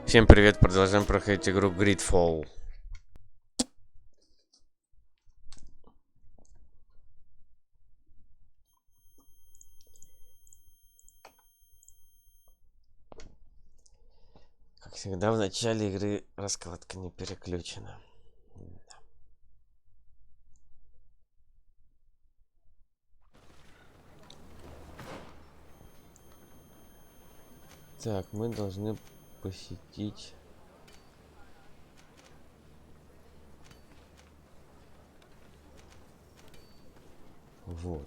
Всем привет, продолжаем проходить игру GreedFall. Как всегда, в начале игры раскладка не переключена. Так, мы должны посетить... Вот.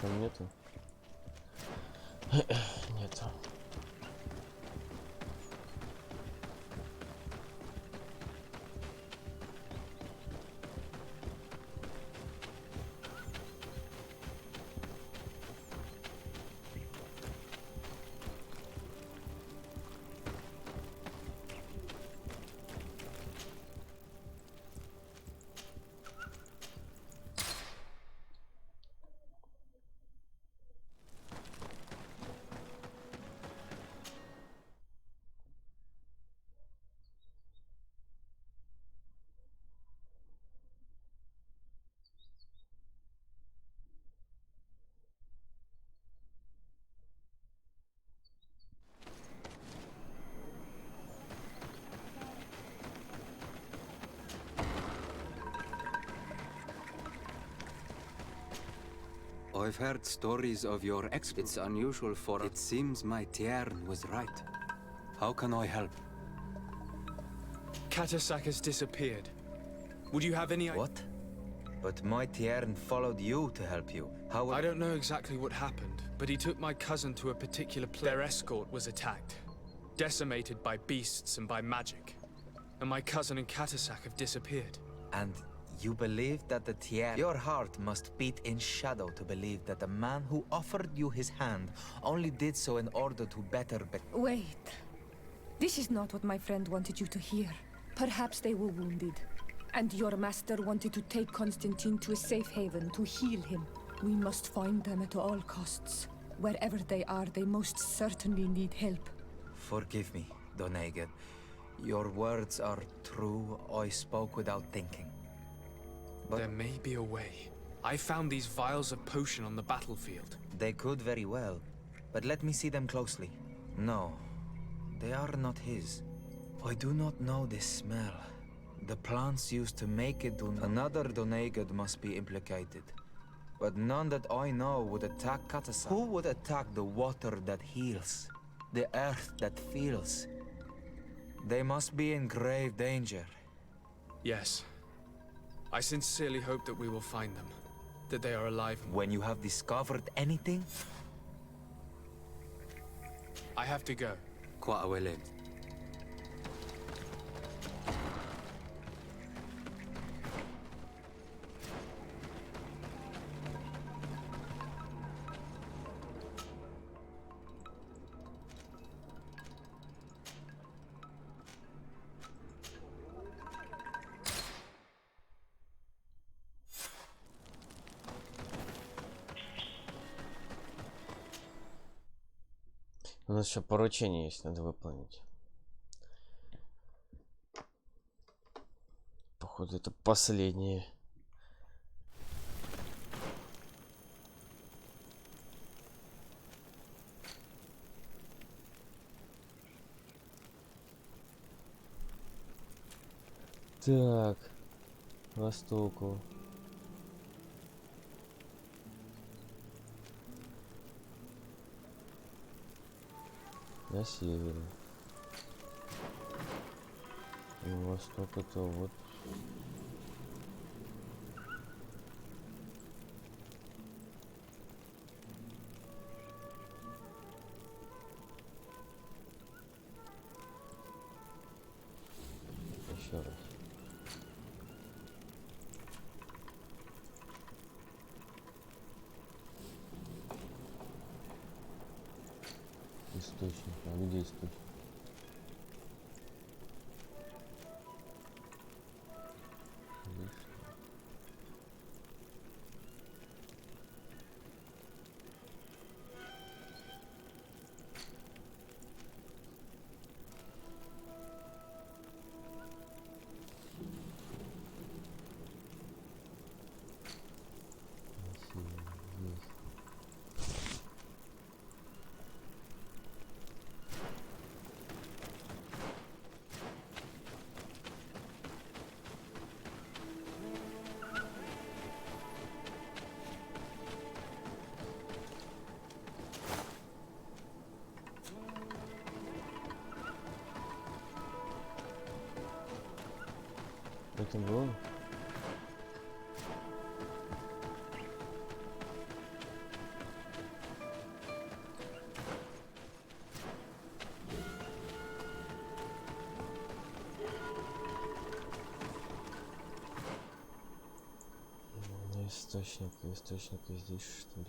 Там нету? Нету. I've heard stories of your exploits. It's unusual for it seems my Tiern was right. How can I help? Katasak has disappeared. Would you have any... What? But my Tiern followed you to help you. How... I don't know exactly what happened, but he took my cousin to a particular place. Their escort was attacked, decimated by beasts and by magic. And my cousin and Katasak have disappeared. And you believe that the Tiern... Your heart must beat in shadow to believe that the man who offered you his hand only did so in order to better... Wait. This is not what my friend wanted you to hear. Perhaps they were wounded, and your master wanted to take Constantine to a safe haven to heal him. We must find them at all costs. Wherever they are, they most certainly need help. Forgive me, Donegan. Your words are true. I spoke without thinking. But there may be a way. I found these vials of potion on the battlefield. They could very well, but let me see them closely. No, they are not his. I do not know this smell. The plants used to make it do... Another Donegan must be implicated. But none that I know would attack Katasak. Who would attack the water that heals? The earth that feels? They must be in grave danger. Yes. I sincerely hope that we will find them. That they are alive. When you have discovered anything? I have to go. Quite a way in. У нас еще поручение есть, надо выполнить. Походу, это последнее. Так, к востоку. На севере. И на восток это вот. еще раз. Источник. А где источник? Здесь. Это было? Источник здесь, что ли?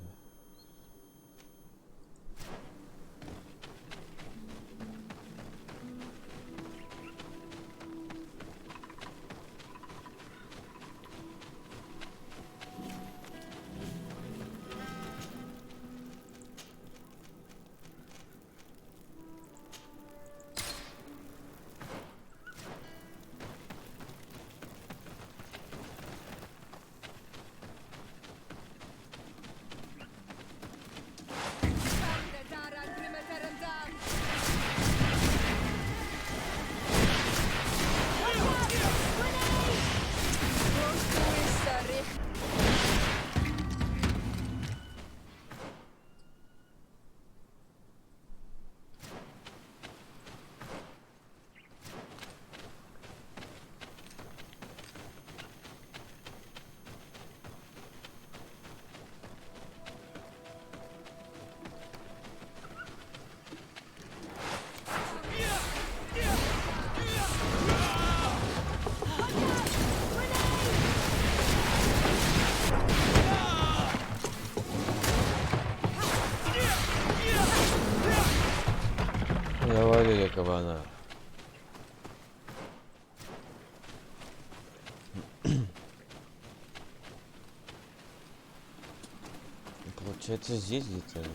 Завалили кабана. Получается здесь где-то.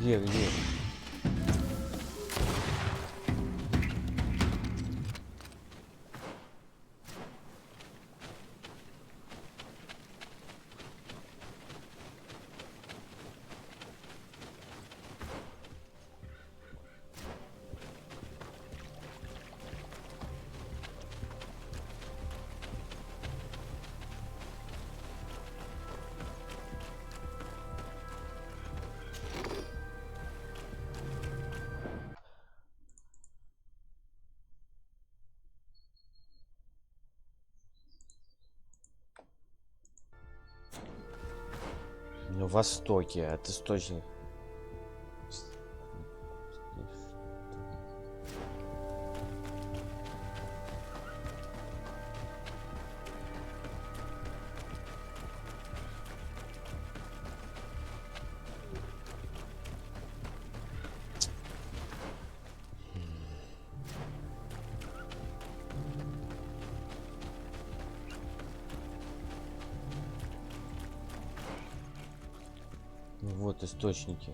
Где? На востоке от источника. Вот источники.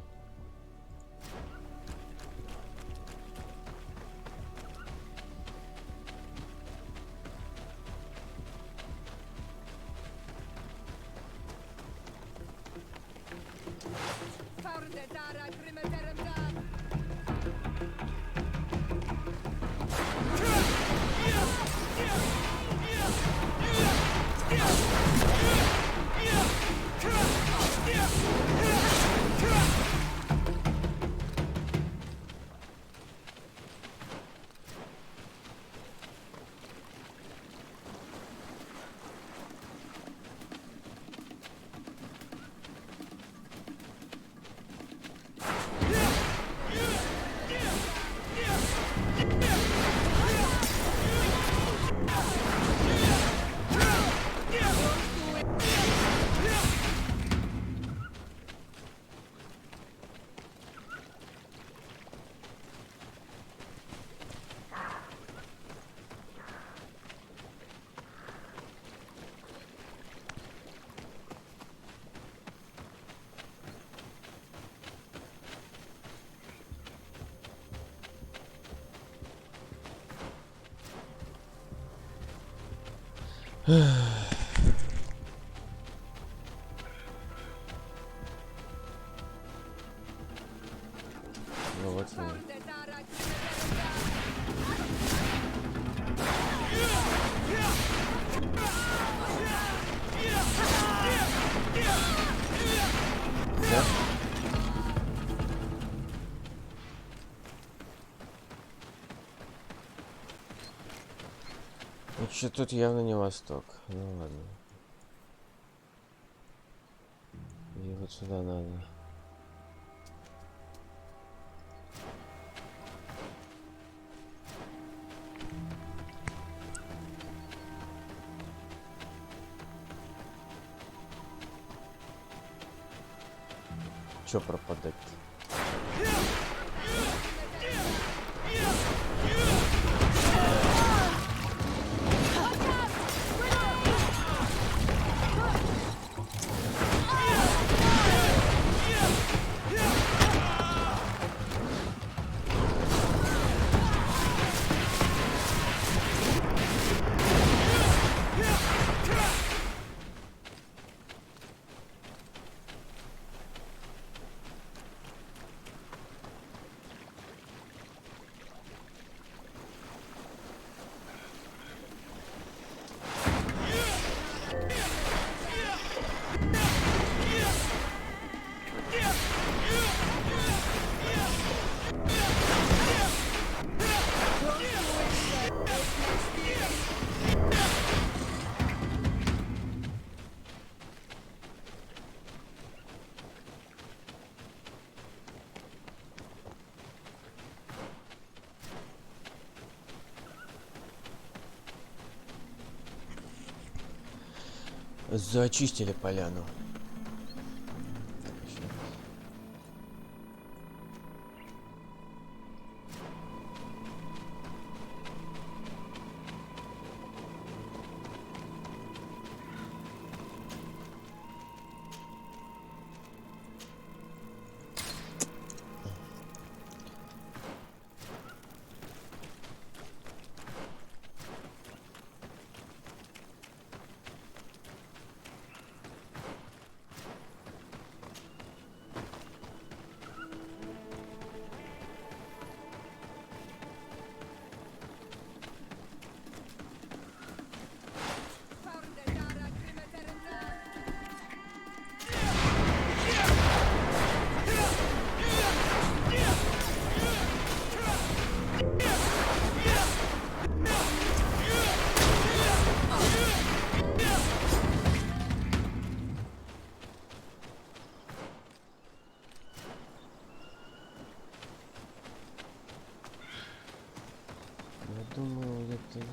Ну вот я. Да? Значит, тут явно не восток. Ну ладно. И вот сюда надо. Чё пропадать-то? Зачистили поляну. Я думаю, это...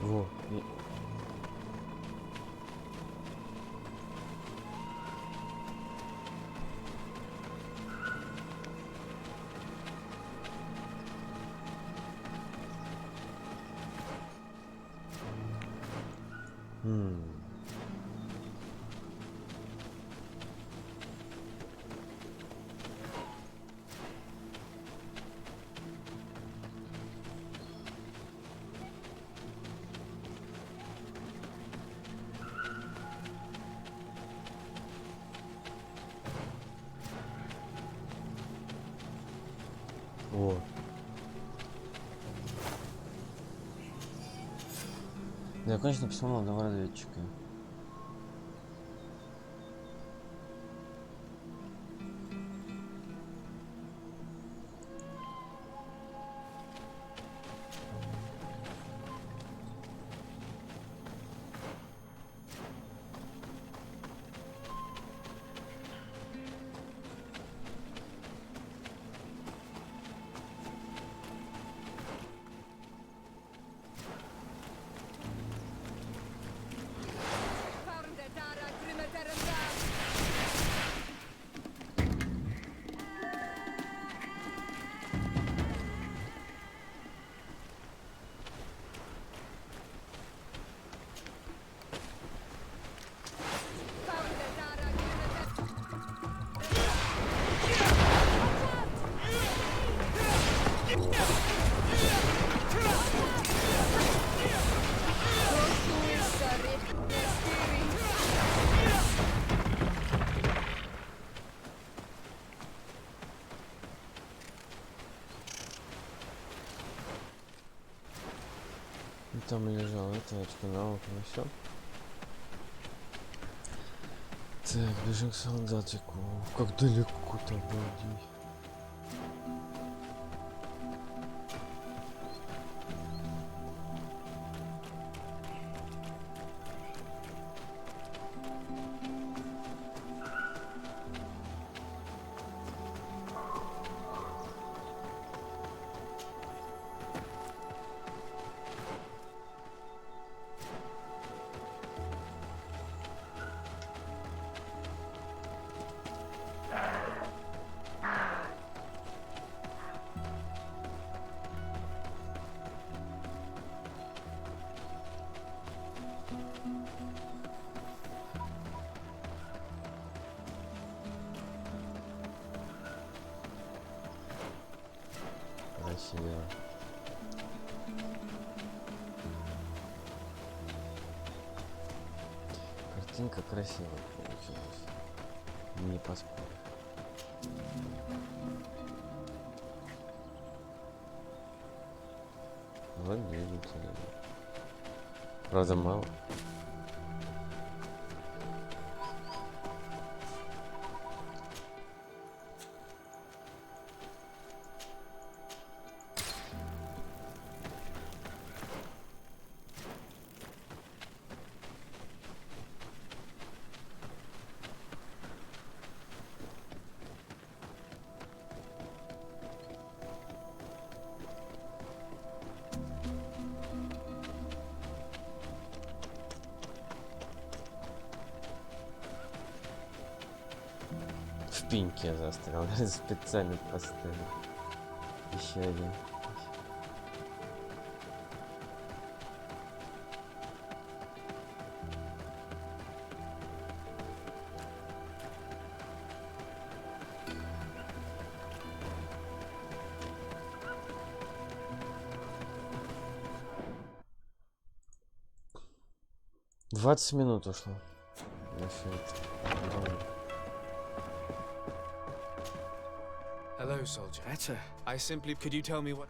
Во. Вот. Да, конечно, письмо молодого разведчика. Там лежал это очко навыка, ну все. Так, бежим к солдатику. Как далеко-то, обалдеть. Красиво. Картинка красивая получилась. Не поспоришь. Вот двигатель. Правда мало. В пеньке я застрял, специально поставил. Еще один. «20 минут ушло на всё это. Hello, soldier. Better. I simply... Could you tell me what...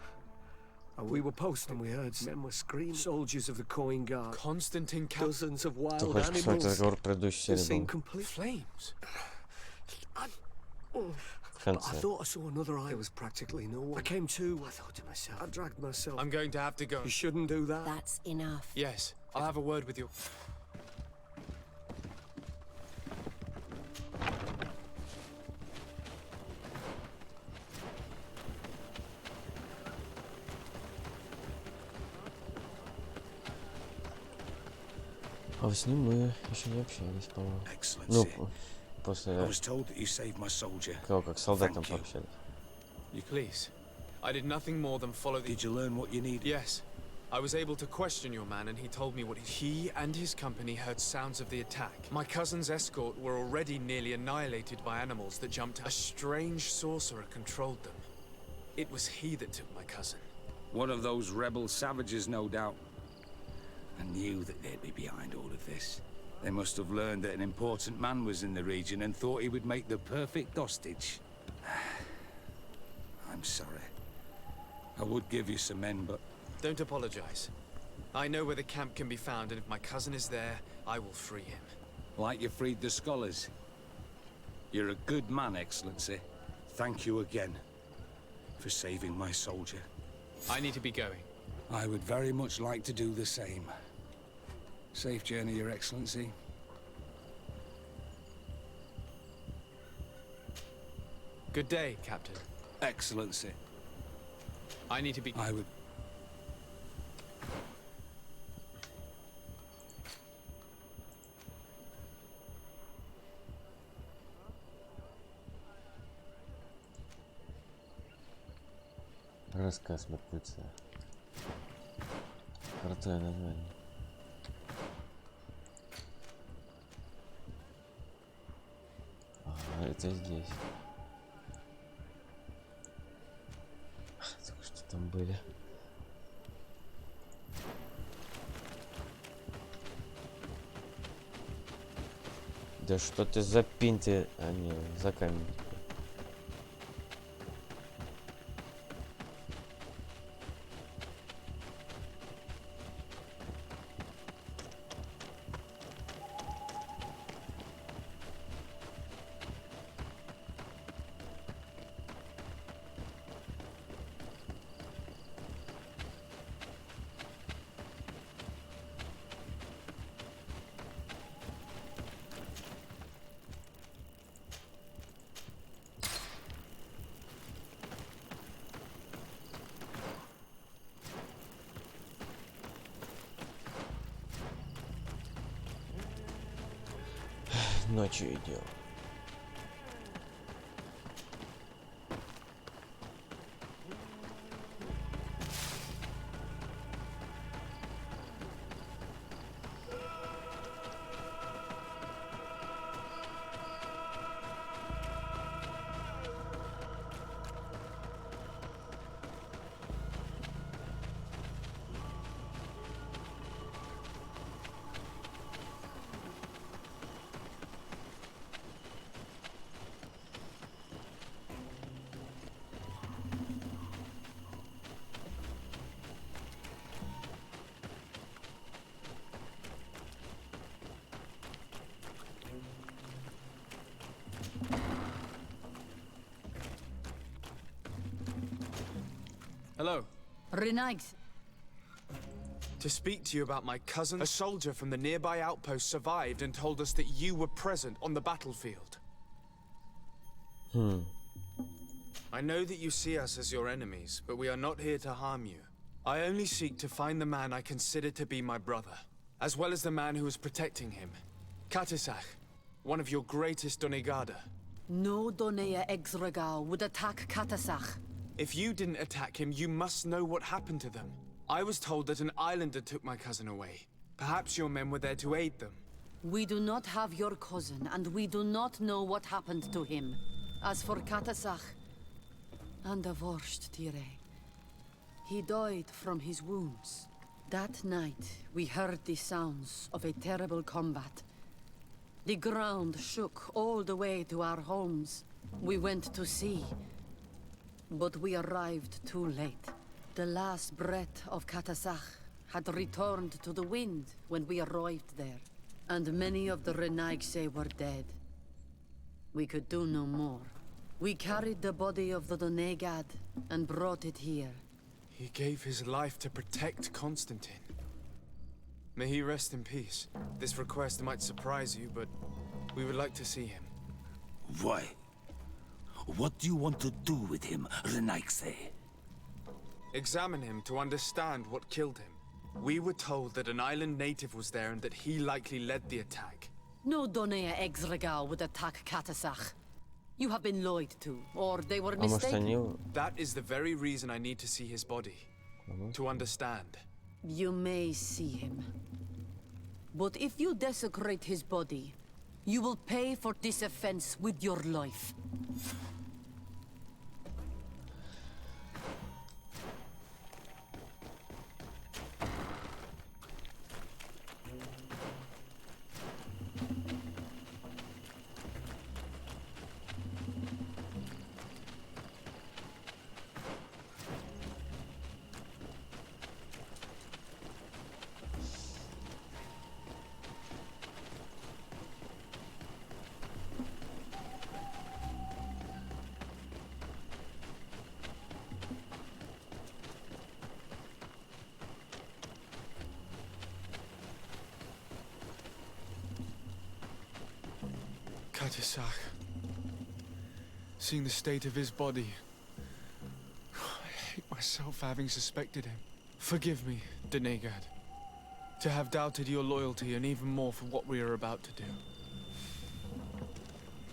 We were posting, we heard men were screaming. Soldiers of the Coin Guard. Constantine Dozens of Ты wild хочешь посмотреть animals. разговор предыдущей They серии seem был? complete. Flames? В I конце. thought I saw another eye. There was practically no one. I came to. I thought to myself. I dragged myself. I'm going to have to go. You shouldn't do that. That's enough. Yes, I'll have a word with you. А с ним мы еще не общались, по-моему. Ну, Excellency, после I was told that you saved my soldier. того, как с солдатом Thank you. пообщались. You please. I did nothing more than follow the... Did you learn what you needed? Yes. I was able to question your man, and he told me what he and his company heard sounds of the attack. My cousin's escort were already nearly annihilated by animals that jumped out. A strange sorcerer controlled them. It was he that took my cousin. One of those rebel savages, no doubt. I knew that they'd be behind all of this. They must have learned that an important man was in the region and thought he would make the perfect hostage. I'm sorry. I would give you some men, but... Don't apologize. I know where the camp can be found, and if my cousin is there, I will free him. like you freed the scholars. You're a good man, Excellency. Thank you again for saving my soldier. I need to be going. I would very much like to do the same. Safe journey, Your Excellency. Good day, Captain. Excellency. I need to be... I would... Рассказ мертвеца. Крутое название. Ага, это здесь. Так что там были? Да что ты за пинты, а не за камень. Ночью идем. Hello. Renags. To speak to you about my cousin. A soldier from the nearby outpost survived and told us that you were present on the battlefield. I know that you see us as your enemies, but we are not here to harm you. I only seek to find the man I consider to be my brother, as well as the man who is protecting him. Katisach, one of your greatest Donegada. No Donea Exregal would attack Katasach. If you didn't attack him, you must know what happened to them. I was told that an islander took my cousin away. Perhaps your men were there to aid them. We do not have your cousin, and we do not know what happened to him. As for Katasach, and the Vorst Tire, he died from his wounds. That night, we heard the sounds of a terrible combat. The ground shook all the way to our homes. We went to see. But we arrived too late. The last breath of Katasach had returned to the wind when we arrived there, and many of the Renaigse were dead. We could do no more. We carried the body of the Donegad and brought it here. He gave his life to protect Constantine. May he rest in peace. This request might surprise you, but we would like to see him. Why? What do you want to do with him, Renaigse? Examine him to understand what killed him. We were told that an island native was there and that he likely led the attack. No Donea Exregal would attack Katasach. You have been lied to, or they were А может mistaken. они... That is the very reason I need to see his body. To understand. You may see him. But if you desecrate his body, you will pay for this offense with your life. Katisach. Seeing the state of his body, I hate myself for having suspected him. Forgive me, Donegad, to have doubted your loyalty and even more for what we are about to do.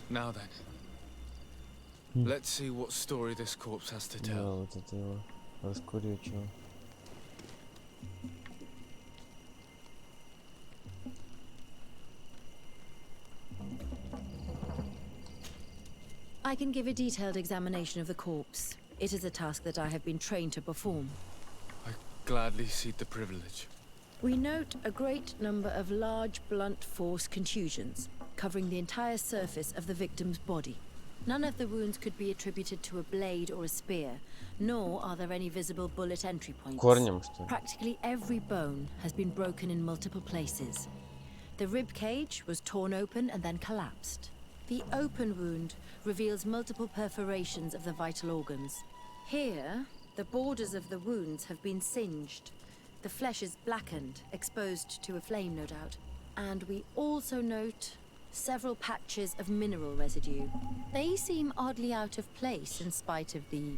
Now then, let's see what story this corpse has to Да, tell. вот это его раскурючил. I can give a detailed examination of the corpse. It is a task that I have been trained to perform. I gladly cede the privilege. We note a great number of large, blunt force contusions, covering the entire surface of the victim's body. None of the wounds could be attributed to a blade or a spear, nor are there any visible bullet entry points. Корнем, что ли? Practically every bone has been broken in multiple places. The rib cage was torn open and then collapsed. The open wound reveals multiple perforations of the vital organs. Here, the borders of the wounds have been singed. The flesh is blackened, exposed to a flame, no doubt. And we also note several patches of mineral residue. They seem oddly out of place in spite of the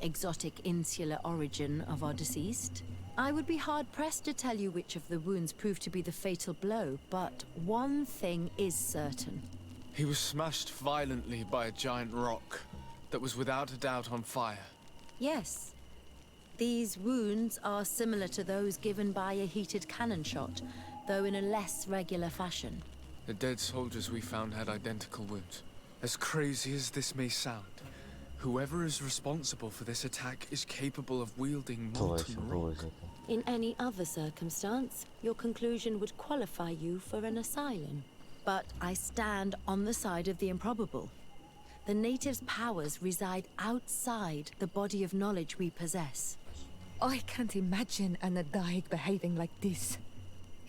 exotic insular origin of our deceased. I would be hard-pressed to tell you which of the wounds proved to be the fatal blow, but one thing is certain. He was smashed violently by a giant rock that was without a doubt on fire. Yes. These wounds are similar to those given by a heated cannon shot, though in a less regular fashion. The dead soldiers we found had identical wounds. As crazy as this may sound, whoever is responsible for this attack is capable of wielding molten rock. In any other circumstance, your conclusion would qualify you for an asylum. But I stand on the side of the improbable. The natives' powers reside outside the body of knowledge we possess. I can't imagine an Adaig behaving like this.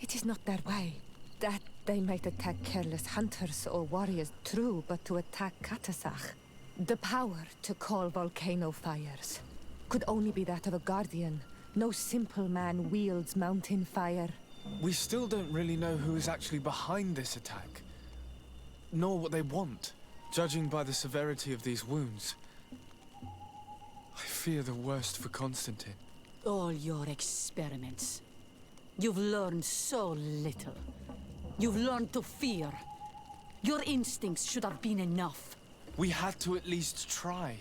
It is not their way. That they might attack careless hunters or warriors, true, but to attack Katasach, the power to call volcano fires, could only be that of a guardian. No simple man wields mountain fire. We still don't really know who is actually behind this attack, nor what they want. Judging by the severity of these wounds, I fear the worst for Constantine. All your experiments. You've learned so little. You've learned to fear. Your instincts should have been enough. We had to at least try.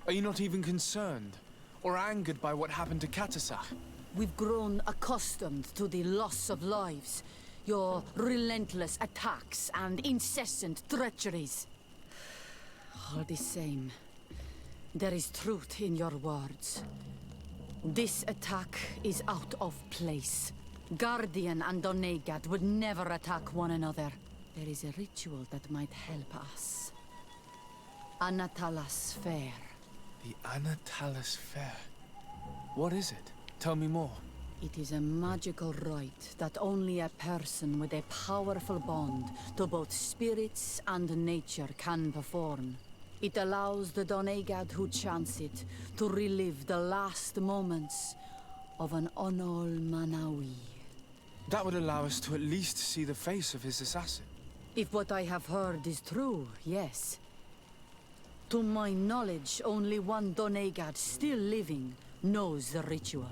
Are you not even concerned or angered by what happened to Katasach? We've grown accustomed to the loss of lives, your relentless attacks and incessant treacheries. All the same, there is truth in your words. This attack is out of place. Guardian and Donegad would never attack one another. There is a ritual that might help us. Anatalas Fair. The Anatalas Fair. What is it? Tell me more. It is a magical rite that only a person with a powerful bond to both spirits and nature can perform. It allows the Donegad who chants it to relive the last moments of an Onol Manawi. That would allow us to at least see the face of his assassin. If what I have heard is true, yes. To my knowledge, only one Donegad still living knows the ritual.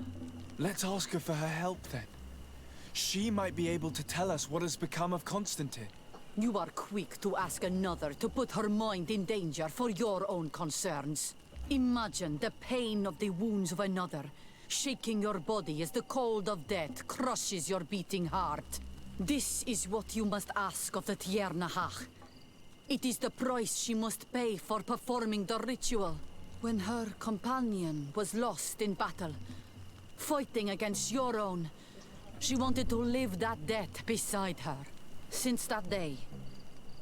Let's ask her for her help then. She might be able to tell us what has become of Constantine. You are quick to ask another to put her mind in danger for your own concerns. Imagine the pain of the wounds of another. shaking your body as the cold of death crushes your beating heart. This is what you must ask of the Tiernahach. It is the price she must pay for performing the ritual. When her companion was lost in battle, fighting against your own, she wanted to live that death beside her. Since that day,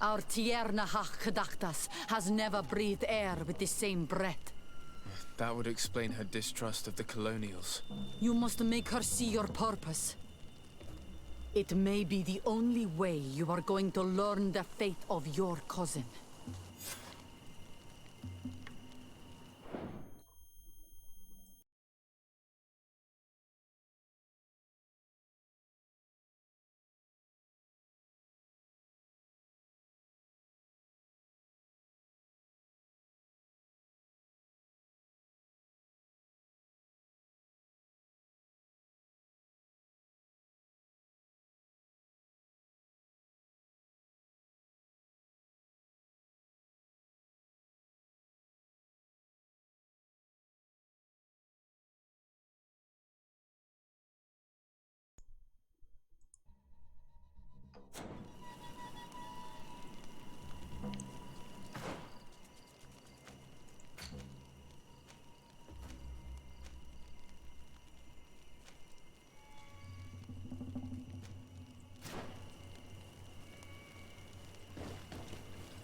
our Tiernahach Kadaktas has never breathed air with the same breath. That would explain her distrust of the colonials. You must make her see your purpose. It may be the only way you are going to learn the fate of your cousin.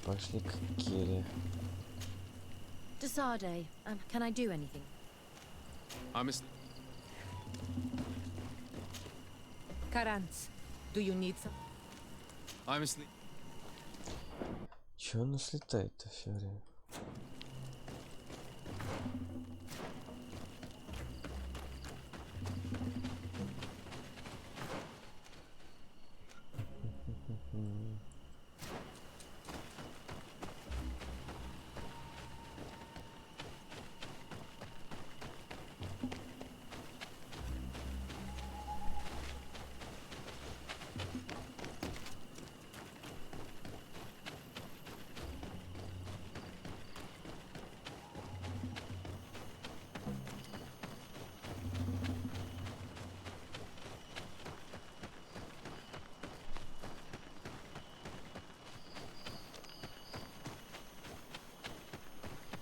Пошли к Кире. Desade, can I do anything? I'm a... Karans, do you need some? I'm asleep. Чё она слетает-то все время?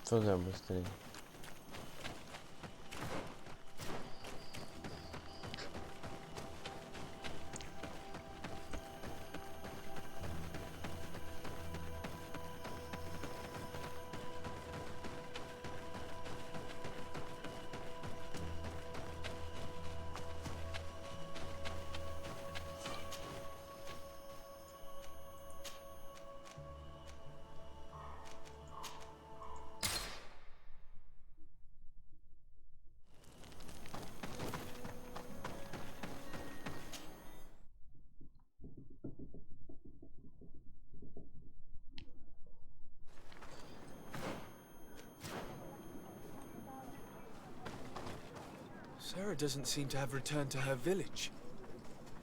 Туда быстрее. Sarah doesn't seem to have returned to her village.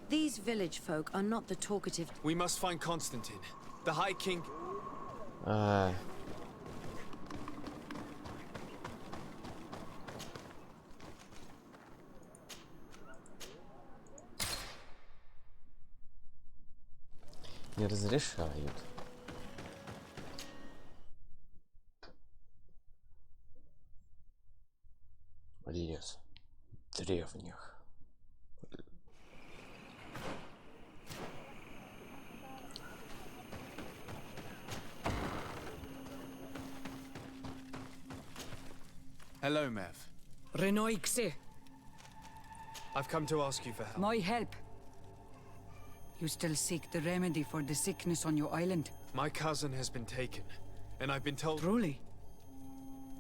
These village folk are not the talkative... We must find Constantine. The High King... Не разрешают. Лес древних. Hello, Mev. Renoixe, I've come to ask you for help. my help. You still seek the remedy for the sickness on your island? My cousin has been taken, and I've been told... Truly?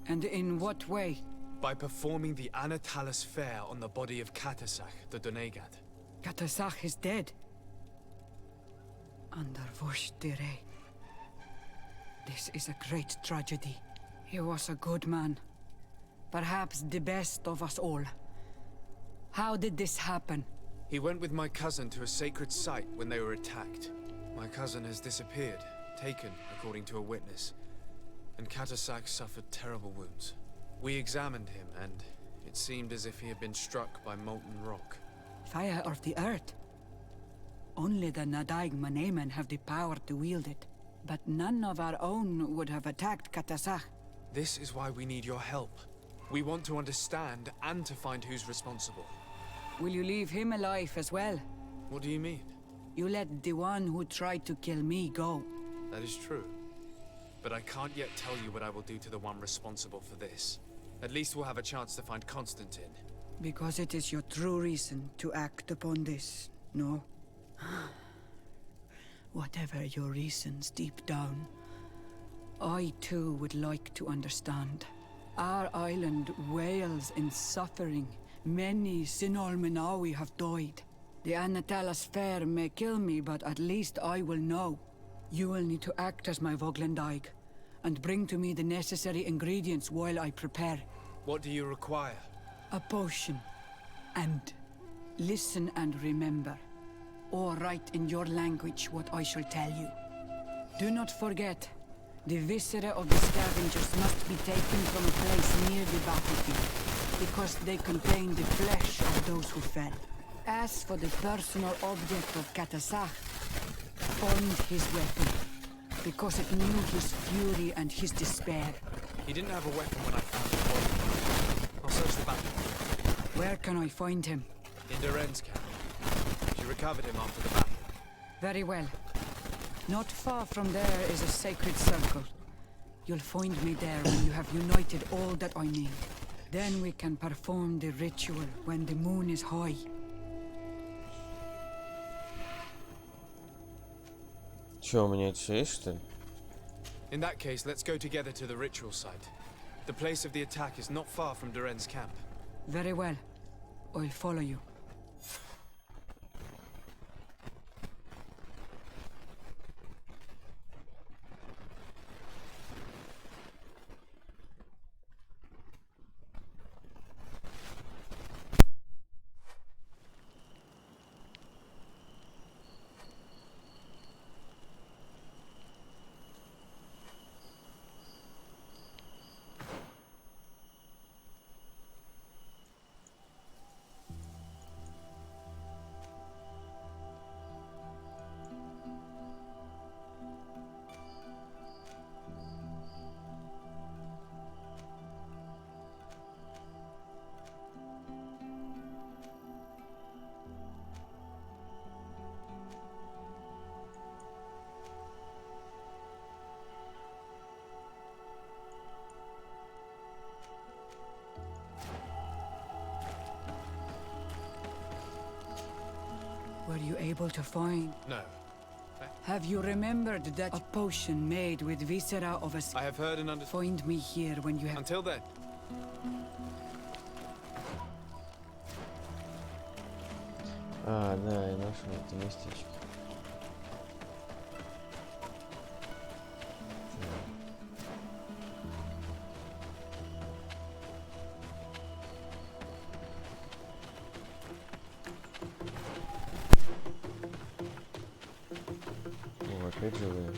And in what way? By performing the Anatalis fair on the body of Katasach, the Donegat. Katasach is dead. Under Voshtire. This is a great tragedy. He was a good man. Perhaps the best of us all. How did this happen? He went with my cousin to a sacred site when they were attacked. My cousin has disappeared, taken, according to a witness. And Katasach suffered terrible wounds. We examined him, and It seemed as if he had been struck by molten rock. Fire of the earth. Only the Nadaig Manemen have the power to wield it. But none of our own would have attacked Katasach. This is why we need your help. We want to understand and to find who's responsible. Will you leave him alive as well? What do you mean? You let the one who tried to kill me go. That is true. But I can't yet tell you what I will do to the one responsible for this. At least we'll have a chance to find Constantine. Because it is your true reason to act upon this, no? Whatever your reasons deep down, I too would like to understand. Our island wails in suffering. Many Sinol Menawi have died. The Anatalas Fair may kill me, but at least I will know. You will need to act as my Voglendaig, and bring to me the necessary ingredients while I prepare. What do you require? A potion. And listen and remember, or write in your language what I shall tell you. Do not forget, the viscera of the scavengers must be taken from a place near the battlefield, because they contain the flesh of those who fell. As for the personal object of Katasach, find his weapon, because it knew his fury and his despair. He didn't have a weapon when I found him. I'll search the battlefield. Where can I find him? In Duren's camp. She recovered him after the battle. Very well. Not far from there is a sacred circle. You'll find me there when you have united all that I need. Then we can perform the ritual when the moon is high. Чё, у меня это есть, что ли? In that case, let's go together to the ritual site. The place of the attack is not far from Duren's camp. Very well. I'll follow you. Were you able to find? No. Have you remembered that a potion made with viscera of a... I have heard and understood. Find me here when you have... Until then. А, да, я нашел это местечко. О, опять живые.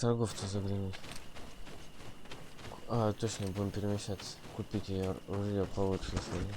торговцу заглянуть. А, точно, будем перемещаться. Купить ее ружье получше сегодня.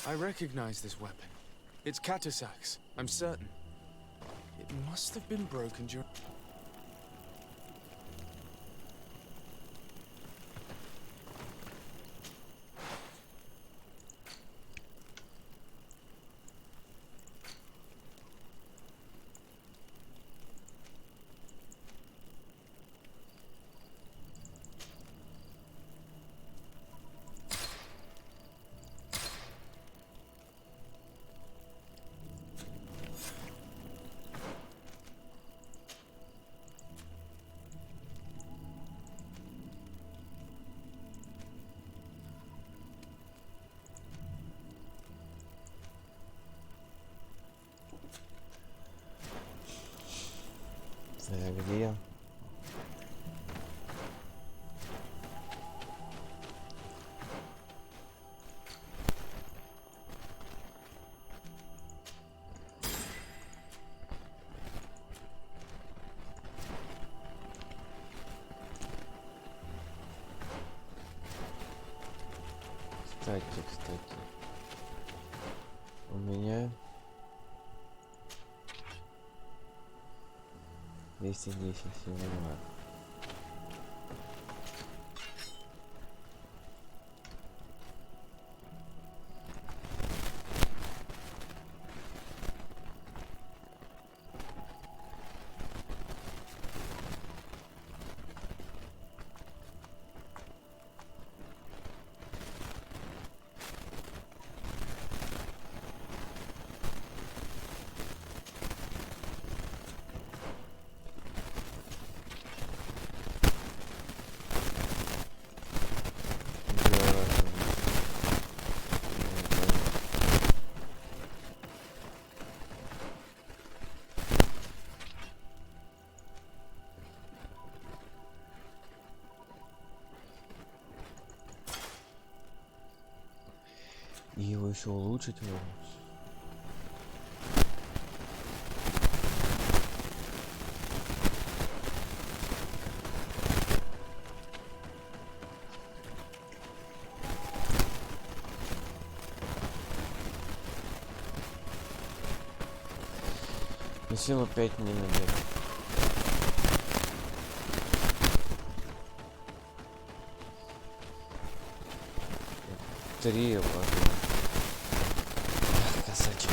I recognize this weapon. It's Katasak's, I'm certain. It must have been broken during... Где я? Кстати. У меня 210 сил. И его еще улучшить можно. На силу 5 не наберет. 3 ладно. Косачек.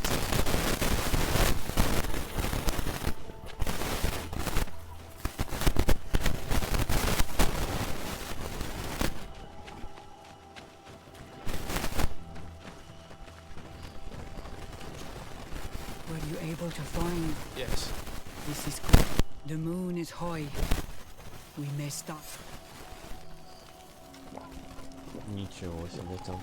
Were you able to find? Yes. This is good. The moon is high. We may stop. Ничего себе там.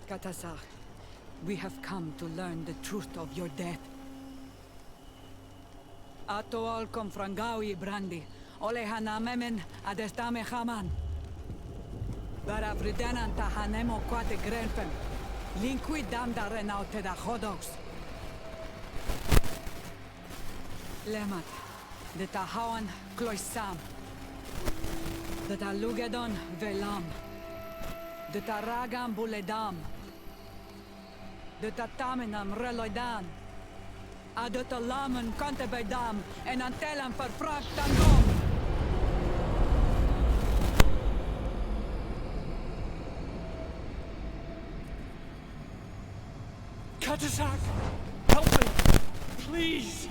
Katasar, we have come to learn the truth of your death. Ato al confrangawi brandi, ole hanamemen adestame haman. Bara vridenan tahanemo quate grenfen. Linquidam da Renotor da Chodos. Lemat, de Tahawan Cloisam. De Talugedon Velam. De Taragam Buledam. De Tataminam Reloidan. A de Talamen Kantebedam en Antelam Verfrachtan. Katasak! Help me! Please!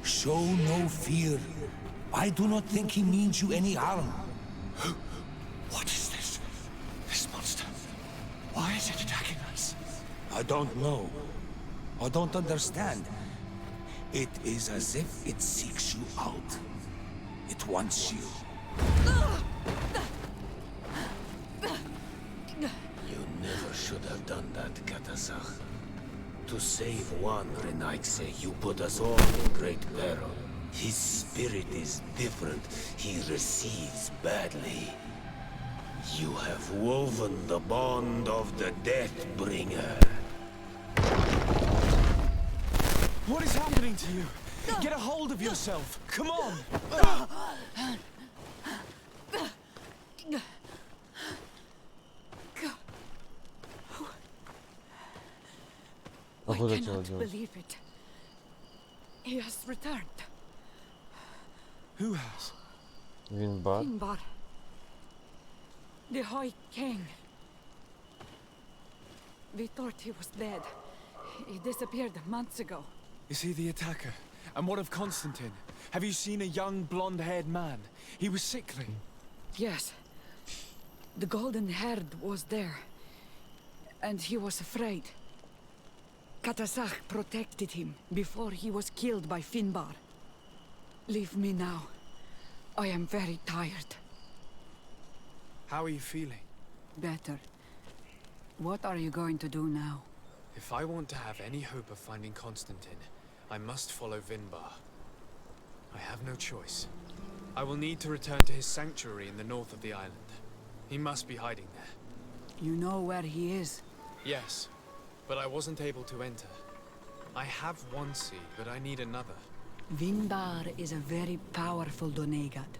Show no fear. I do not think he means you any harm. What is this? This monster? Why is it attacking us? I don't know. I don't understand. It is as if it seeks you out. It wants you. You never should have done that, Katasach. To save one, Renaitse, you put us all in great peril. His spirit is different. He receives badly. You have woven the bond of the Deathbringer. What is happening to you? Get a hold of yourself! Come on! А I куда cannot тебя делать? believe it. He has returned. Who has? Винбар? Finbar. The High King. We thought he was dead. He disappeared months ago. Is he the attacker? And what of Constantine? Have you seen a young blonde-haired man? He was sickly. Yes. The golden haired was there. And he was afraid. Katasach protected him before he was killed by Finbar. Leave me now. I am very tired. How are you feeling? Better. What are you going to do now? If I want to have any hope of finding Constantine, I must follow Vinbar. I have no choice. I will need to return to his sanctuary in the north of the island. He must be hiding there. You know where he is? Yes, but I wasn't able to enter. I have one sea, but I need another. Vinbar is a very powerful Donegat,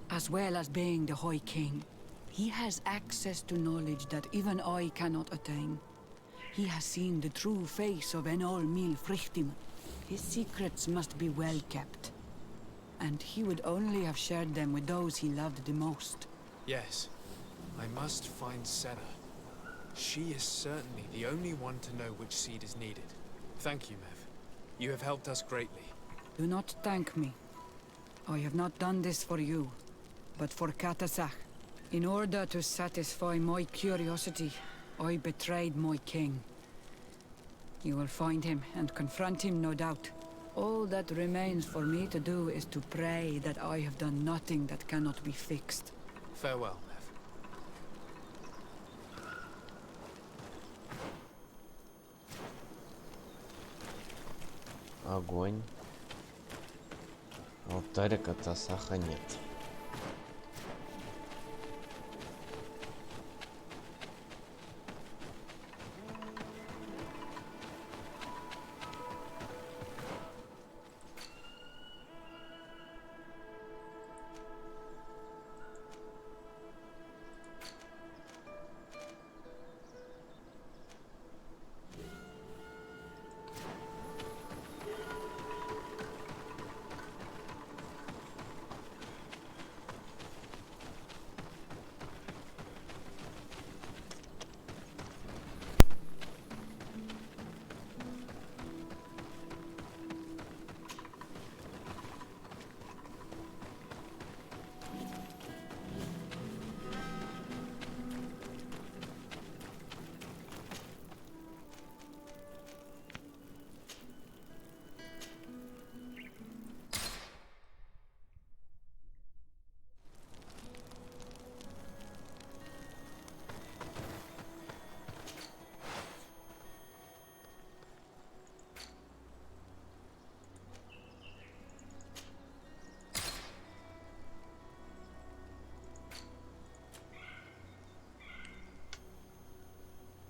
as well as being the High King. He has access to knowledge that even I cannot attain. He has seen the true face of Enol Mil Frichtim. His secrets must be well kept. And he would only have shared them with those he loved the most. Yes, I must find Senna. She is certainly the only one to know which seed is needed. Thank you, Mev. You have helped us greatly. Do not thank me. I have not done this for you, but for Katasach. In order to satisfy my curiosity, I betrayed my king. You will find him and confront him, no doubt. All that remains for me to do is to pray that I have done nothing that cannot be fixed. Farewell, Mev. Огонь. Алтаря Катасаха нет.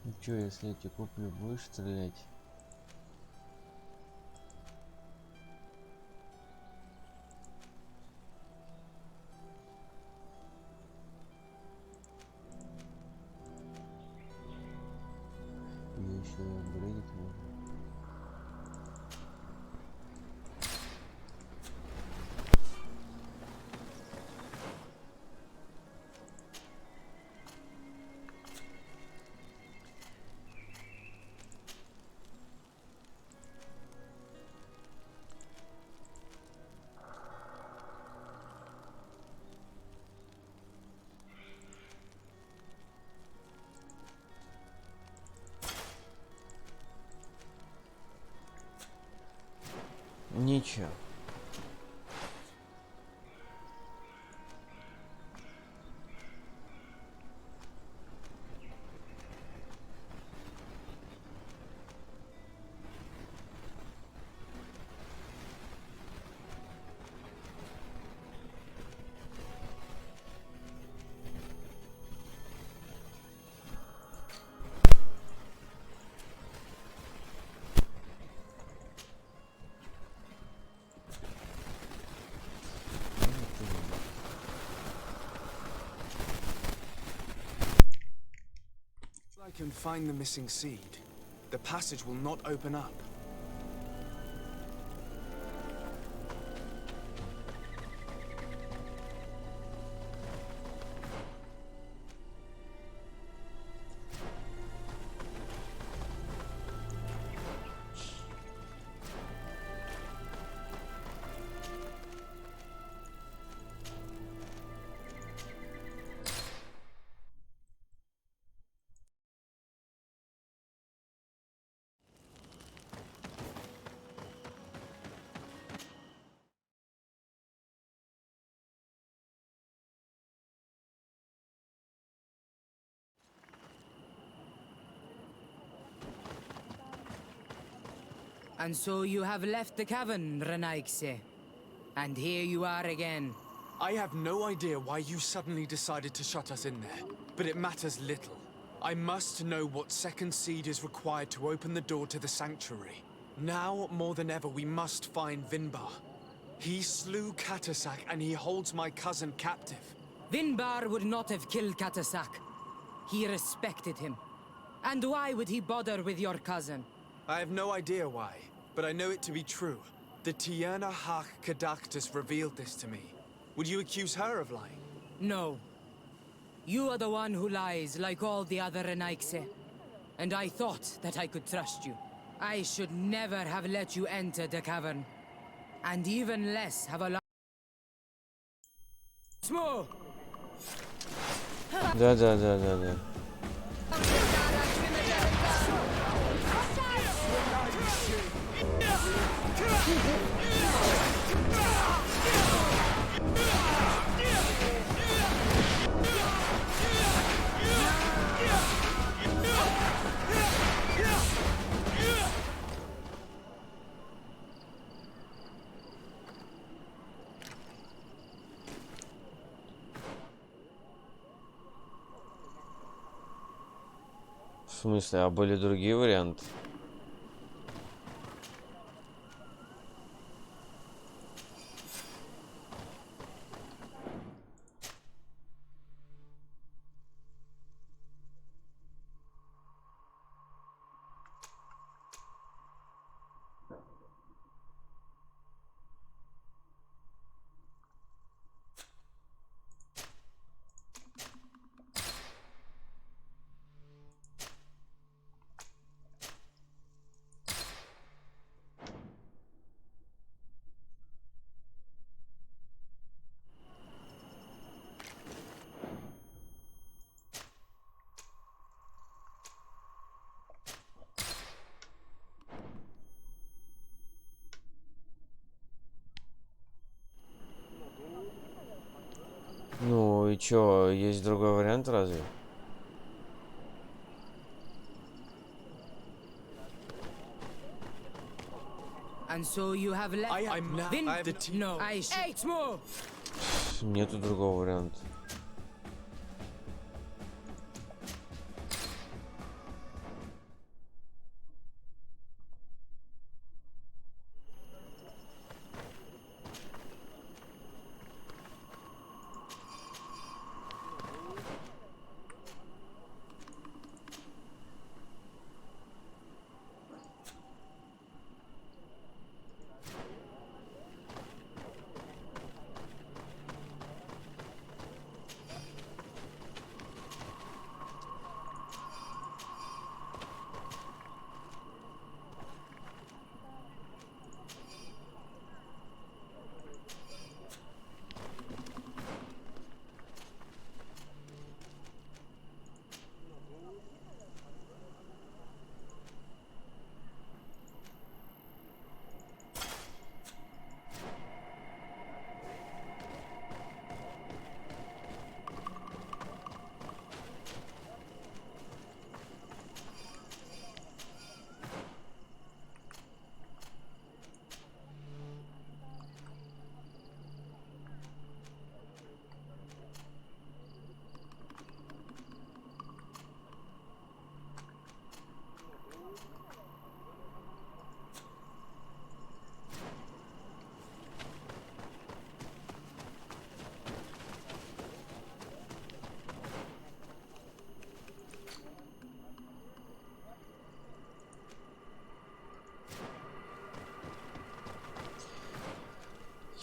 Ну чё, если я тебе куплю, будешь стрелять? Или еще апгрейдить можно? Ничего. I can find the missing seed. The passage will not open up. And so you have left the cavern, Renaigse. And here you are again. I have no idea why you suddenly decided to shut us in there, but it matters little. I must know what second seed is required to open the door to the sanctuary. Now, more than ever, we must find Vinbar. He slew Katasak and he holds my cousin captive. Vinbar would not have killed Katasak. He respected him. And why would he bother with your cousin? I have no idea why, but I know it to be true. The Tierna Hach Kadaktus revealed this to me. Would you accuse her of lying? No. You are the one who lies like all the other Renaigse. And I thought that I could trust you. I should never have let you enter the cavern. And even less have allowed... Smoke! Да. В смысле, а были другие варианты? Ну и чё, есть другой вариант разве? And so you have left... I'm now... I have the tea... No. Hey, Smoke! Нету другого варианта.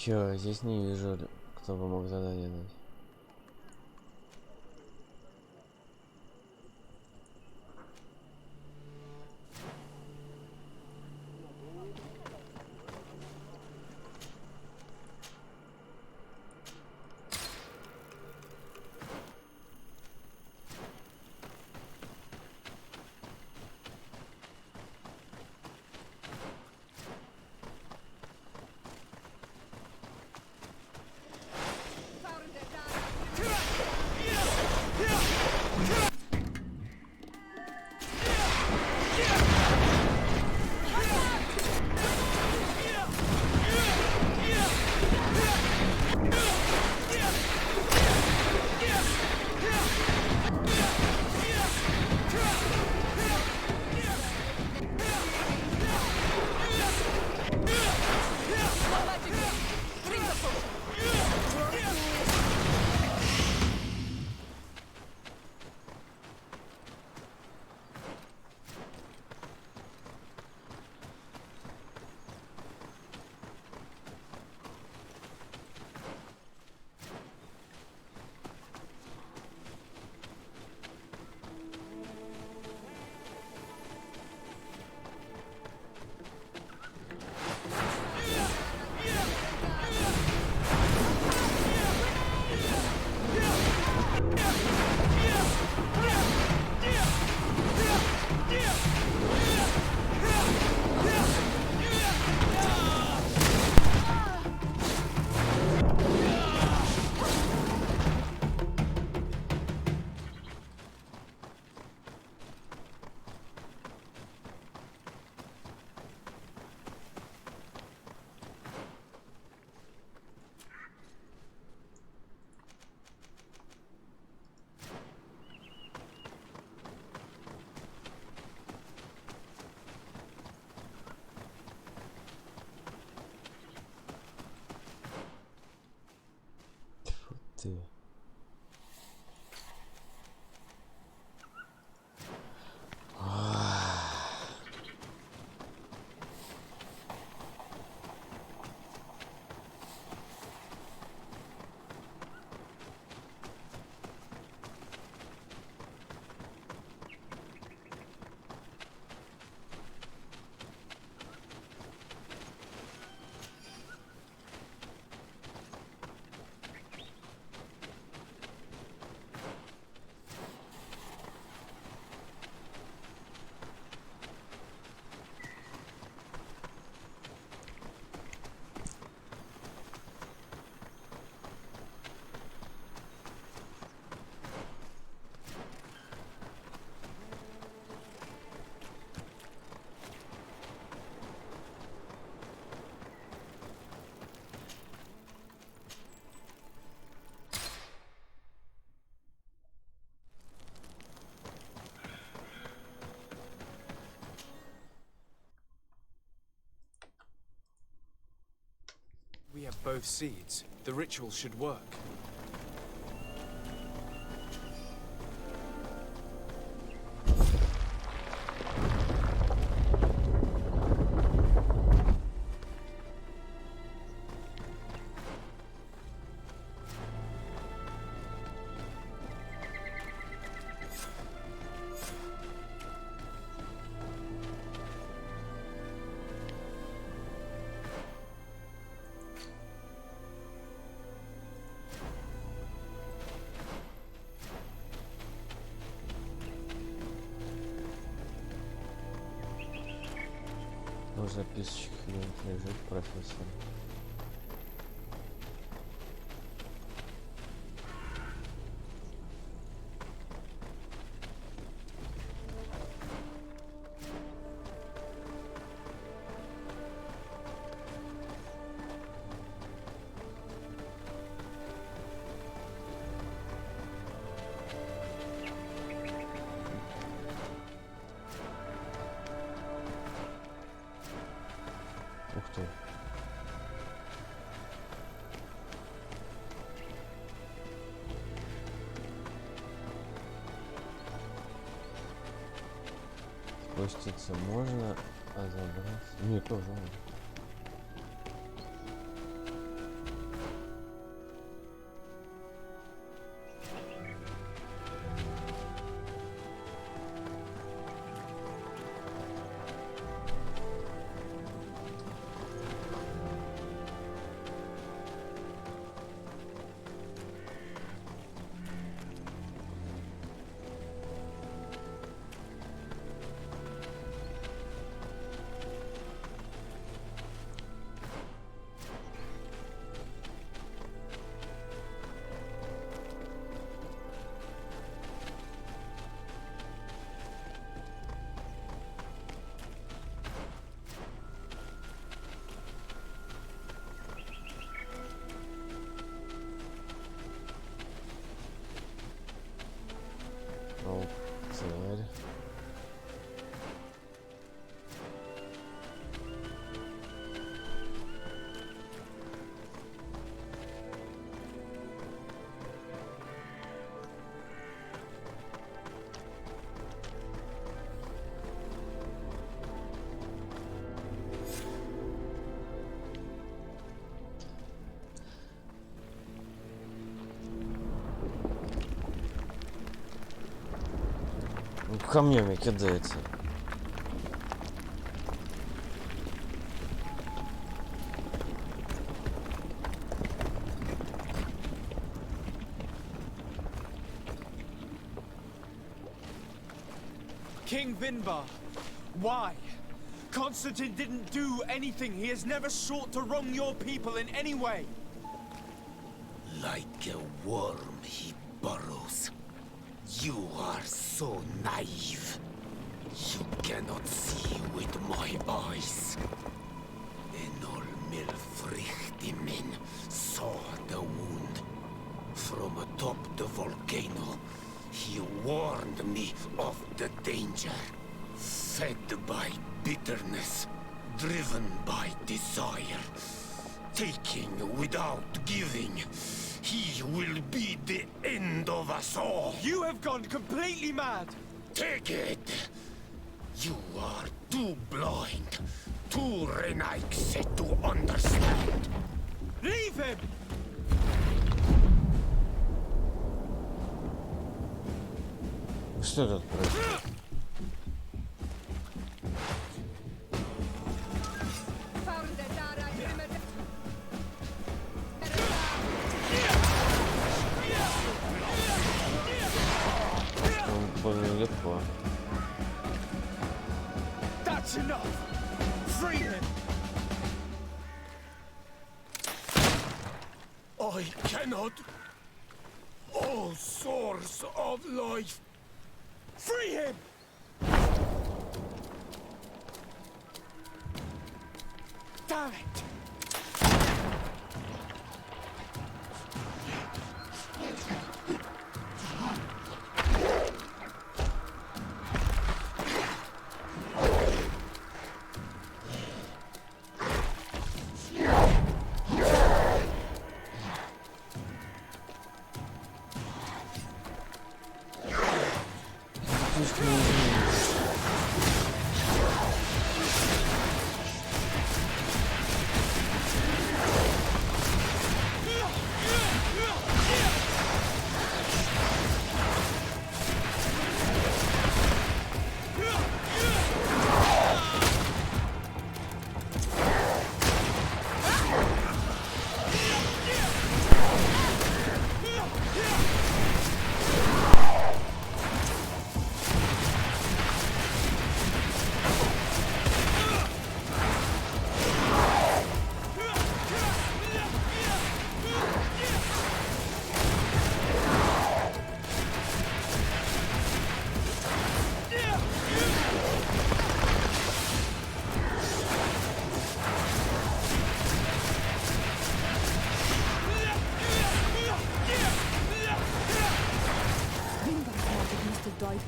Чё, здесь не вижу, кто бы мог задание дать. Ты. We have both seeds. The ritual should work. Записочек лежит профессор. Ух ты. Спуститься можно, а забрать... Нет, тоже можно. камнями кидается. King Vinbar, why? Constantine didn't do anything. He has never sought to wrong your people in any way. Like a worm he burrows. You are so naive. You cannot see with my eyes. Enol Milfrichtimin saw the wound. From atop the volcano, he warned me of the danger. Fed by bitterness, driven by desire, taking without giving, he will be the end of us all. You have gone completely mad. Take it! You are too blind, too Renaigse to understand. Leave him! Что тут происходит? Он больно легко. That's enough! Free him! I cannot. O source of life! Free him! Damn it!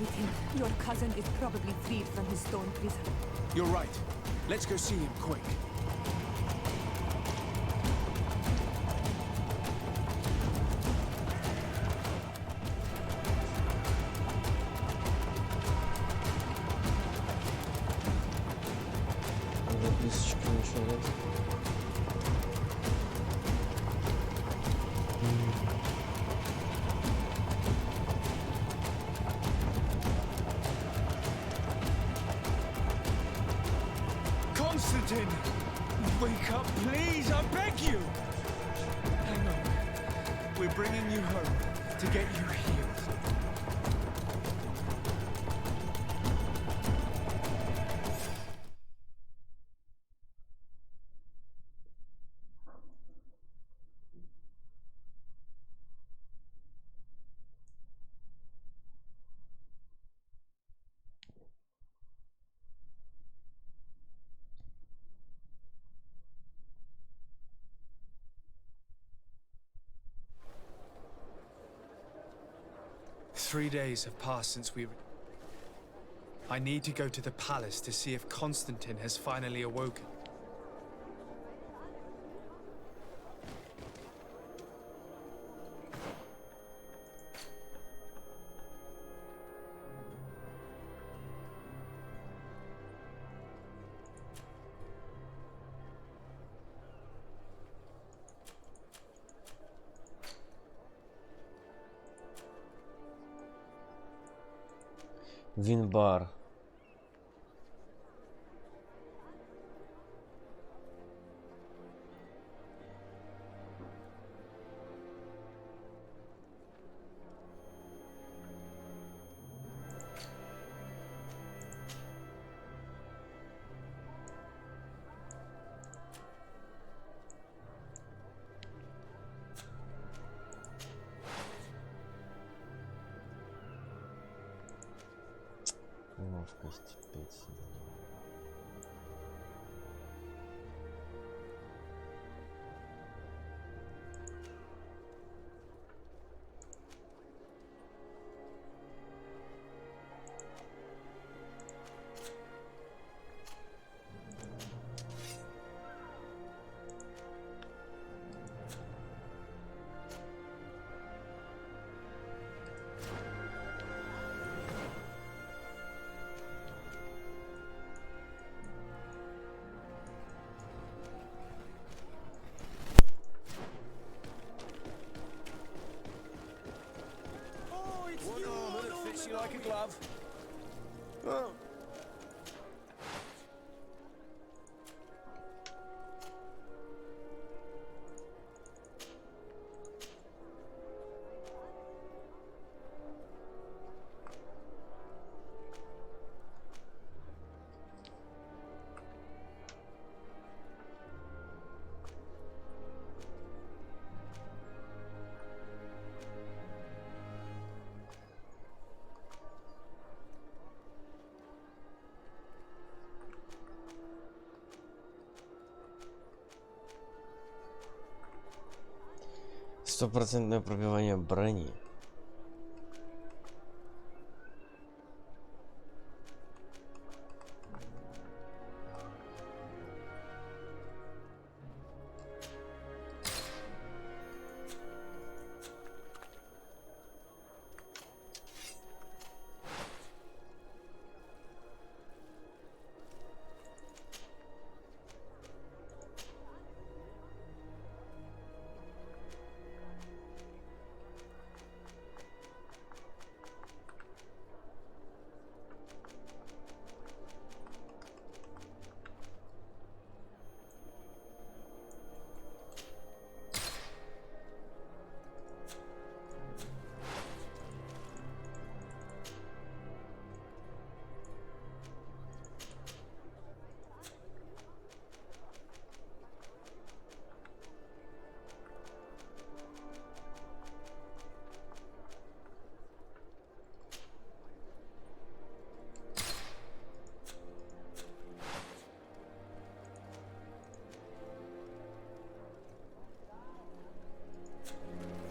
With him. Your cousin is probably freed from his stone prison. You're right. Let's go see him quick. Записочки ничего нет. Constantine! Wake up, please! I beg you! Hang on. We're bringing you home to get you healed. Three days have passed since we... I need to go to the palace to see if Constantine has finally awoken. Винбар. Немножко степеть. Like a glove. Стопроцентное пробивание брони.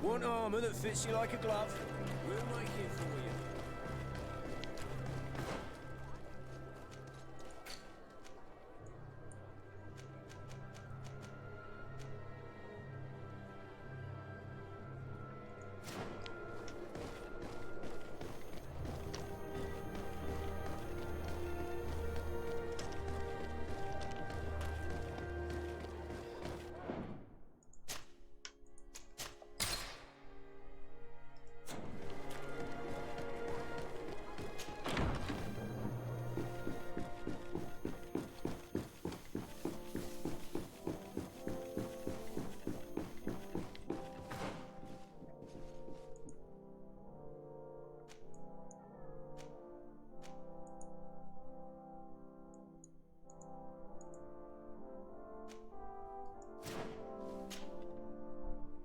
Want armor that fits you like a glove? We'll make it for you.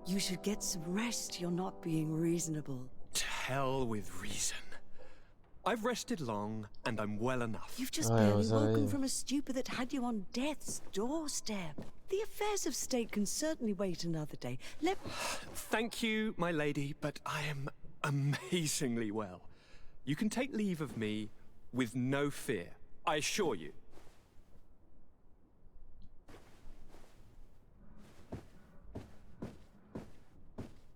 You should get some rest. You're not being reasonable. To hell with reason. I've rested long, and I'm well enough. You've just barely woken from a stupor that had you on death's doorstep. The affairs of state can certainly wait another day. Thank you, my lady, but I am amazingly well. You can take leave of me with no fear, I assure you.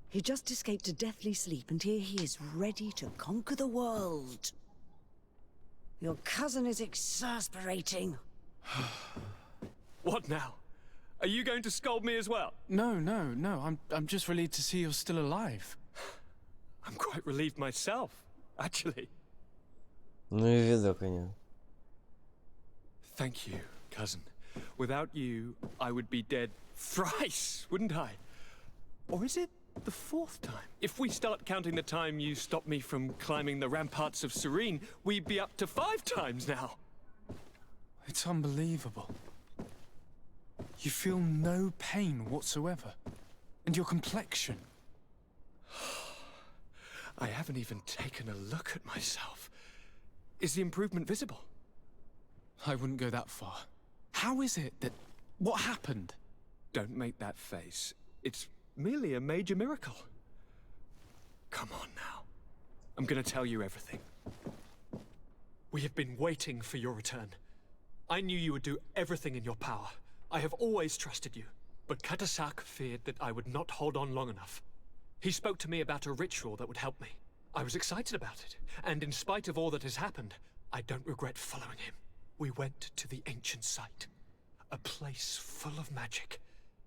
He just escaped a deathly sleep, and here he is ready to conquer the world. Your cousin is exasperating. What now? Are you going to scold me as well? No. I'm just relieved to see you're still alive. I'm quite relieved myself, actually. Ну и видок у него. Thank you, cousin. Without you, I would be dead thrice, wouldn't I? Or is it the fourth time? If we start counting the time you stopped me from climbing the ramparts of Serene, we'd be up to 5 times now. It's unbelievable. You feel no pain whatsoever. And your complexion. I haven't even taken a look at myself. Is the improvement visible? I wouldn't go that far. How is it that... What happened? Don't make that face. It's merely a major miracle. Come on now. I'm gonna tell you everything. We have been waiting for your return. I knew you would do everything in your power. I have always trusted you. But Katasak feared that I would not hold on long enough. He spoke to me about a ritual that would help me. I was excited about it, and in spite of all that has happened, I don't regret following him. We went to the ancient site, a place full of magic.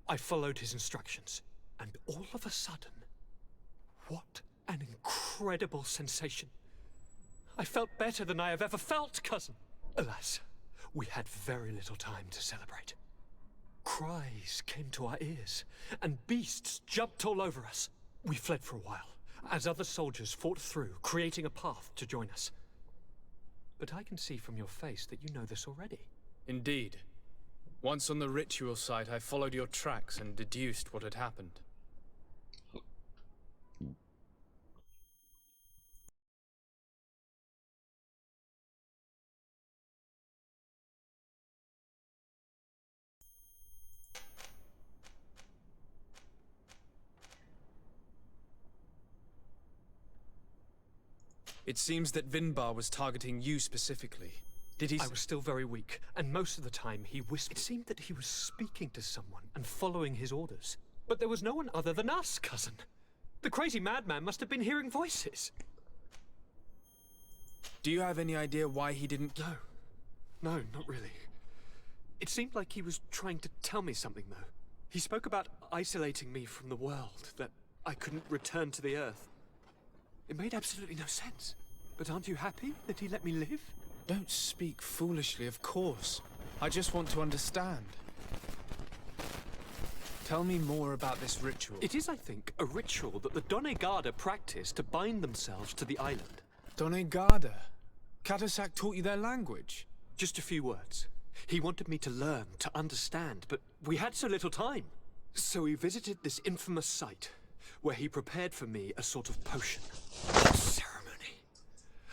I followed his instructions, and all of a sudden, what an incredible sensation. I felt better than I have ever felt, cousin. Alas, we had very little time to celebrate. Cries came to our ears, and beasts jumped all over us. We fled for a while, as other soldiers fought through, creating a path to join us. But I can see from your face that you know this already. Indeed. Once on the ritual site, I followed your tracks and deduced what had happened. It seems that Vinbar was targeting you specifically. Did he? I was still very weak, and most of the time he whispered. It seemed that he was speaking to someone and following his orders. But there was no one other than us, cousin. The crazy madman must have been hearing voices. Do you have any idea why he didn't... No, not really. It seemed like he was trying to tell me something, though. He spoke about isolating me from the world, that I couldn't return to the Earth. It made absolutely no sense. But aren't you happy that he let me live? Don't speak foolishly, of course. I just want to understand. Tell me more about this ritual. It is, I think, a ritual that the Donegada practice to bind themselves to the island. Donegada? Katasak taught you their language? Just a few words. He wanted me to learn, to understand, but we had so little time. So we visited this infamous site, where he prepared for me a sort of potion. Ceremony.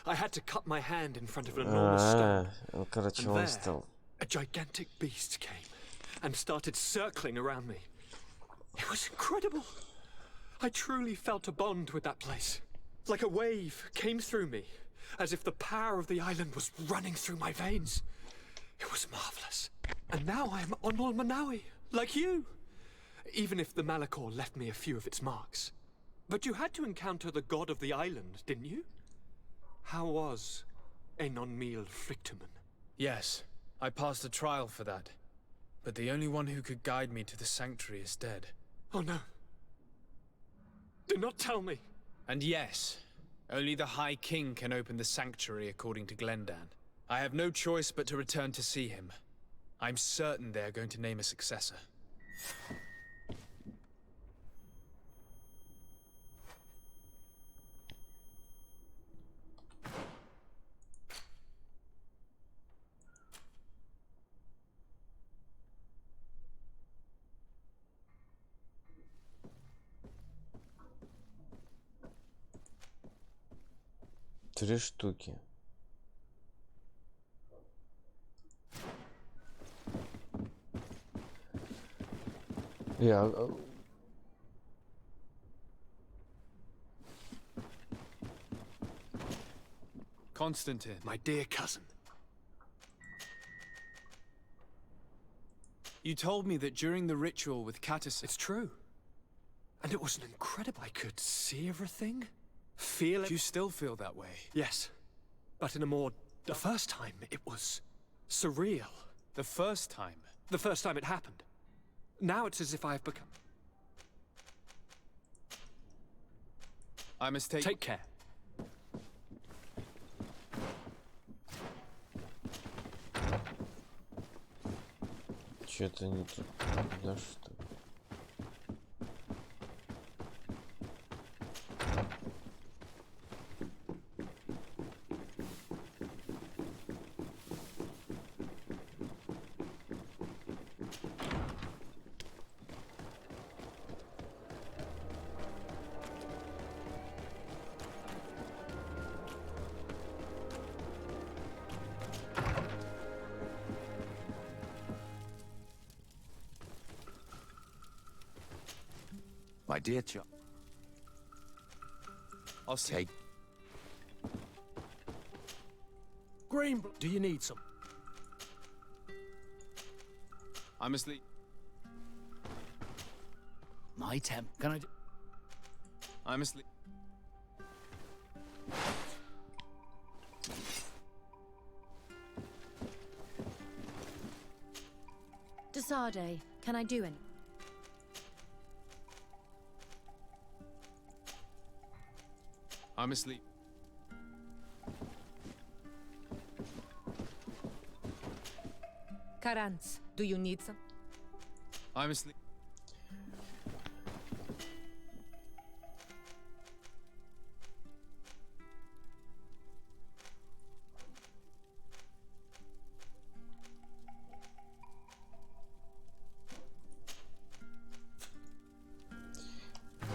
I had to cut my hand in front of an enormous stone. Короче, And он there, стал. a gigantic beast came and started circling around me. It was incredible. I truly felt a bond with that place. Like a wave came through me, as if the power of the island was running through my veins. It was marvelous. And now I am Onol Manawi, like you. Even if the Malachor left me a few of its marks. But you had to encounter the god of the island, didn't you? How was Enon Mil Frictumen? Yes, I passed a trial for that. But the only one who could guide me to the sanctuary is dead. Oh no. Do not tell me. And yes, only the High King can open the sanctuary according to Glendan. I have no choice but to return to see him. I'm certain they're going to name a successor. Три штуки. Я... Constantine. My dear cousin. You told me that during the ritual with Katasak... It's true. And it was an incredible... I could see everything, feel it. Do you still feel that way? Yes, but in a more... The first time, it was surreal. The first time? The first time it happened. Now it's as if I have become... I must take... Take care. Что-то не тут. Да что? My dear child. I'll take. Green, do you need some? I'm asleep. My temp. Can I? I'm asleep. Desade, can I do any? I'm asleep. Karantz, do you need some? I'm asleep.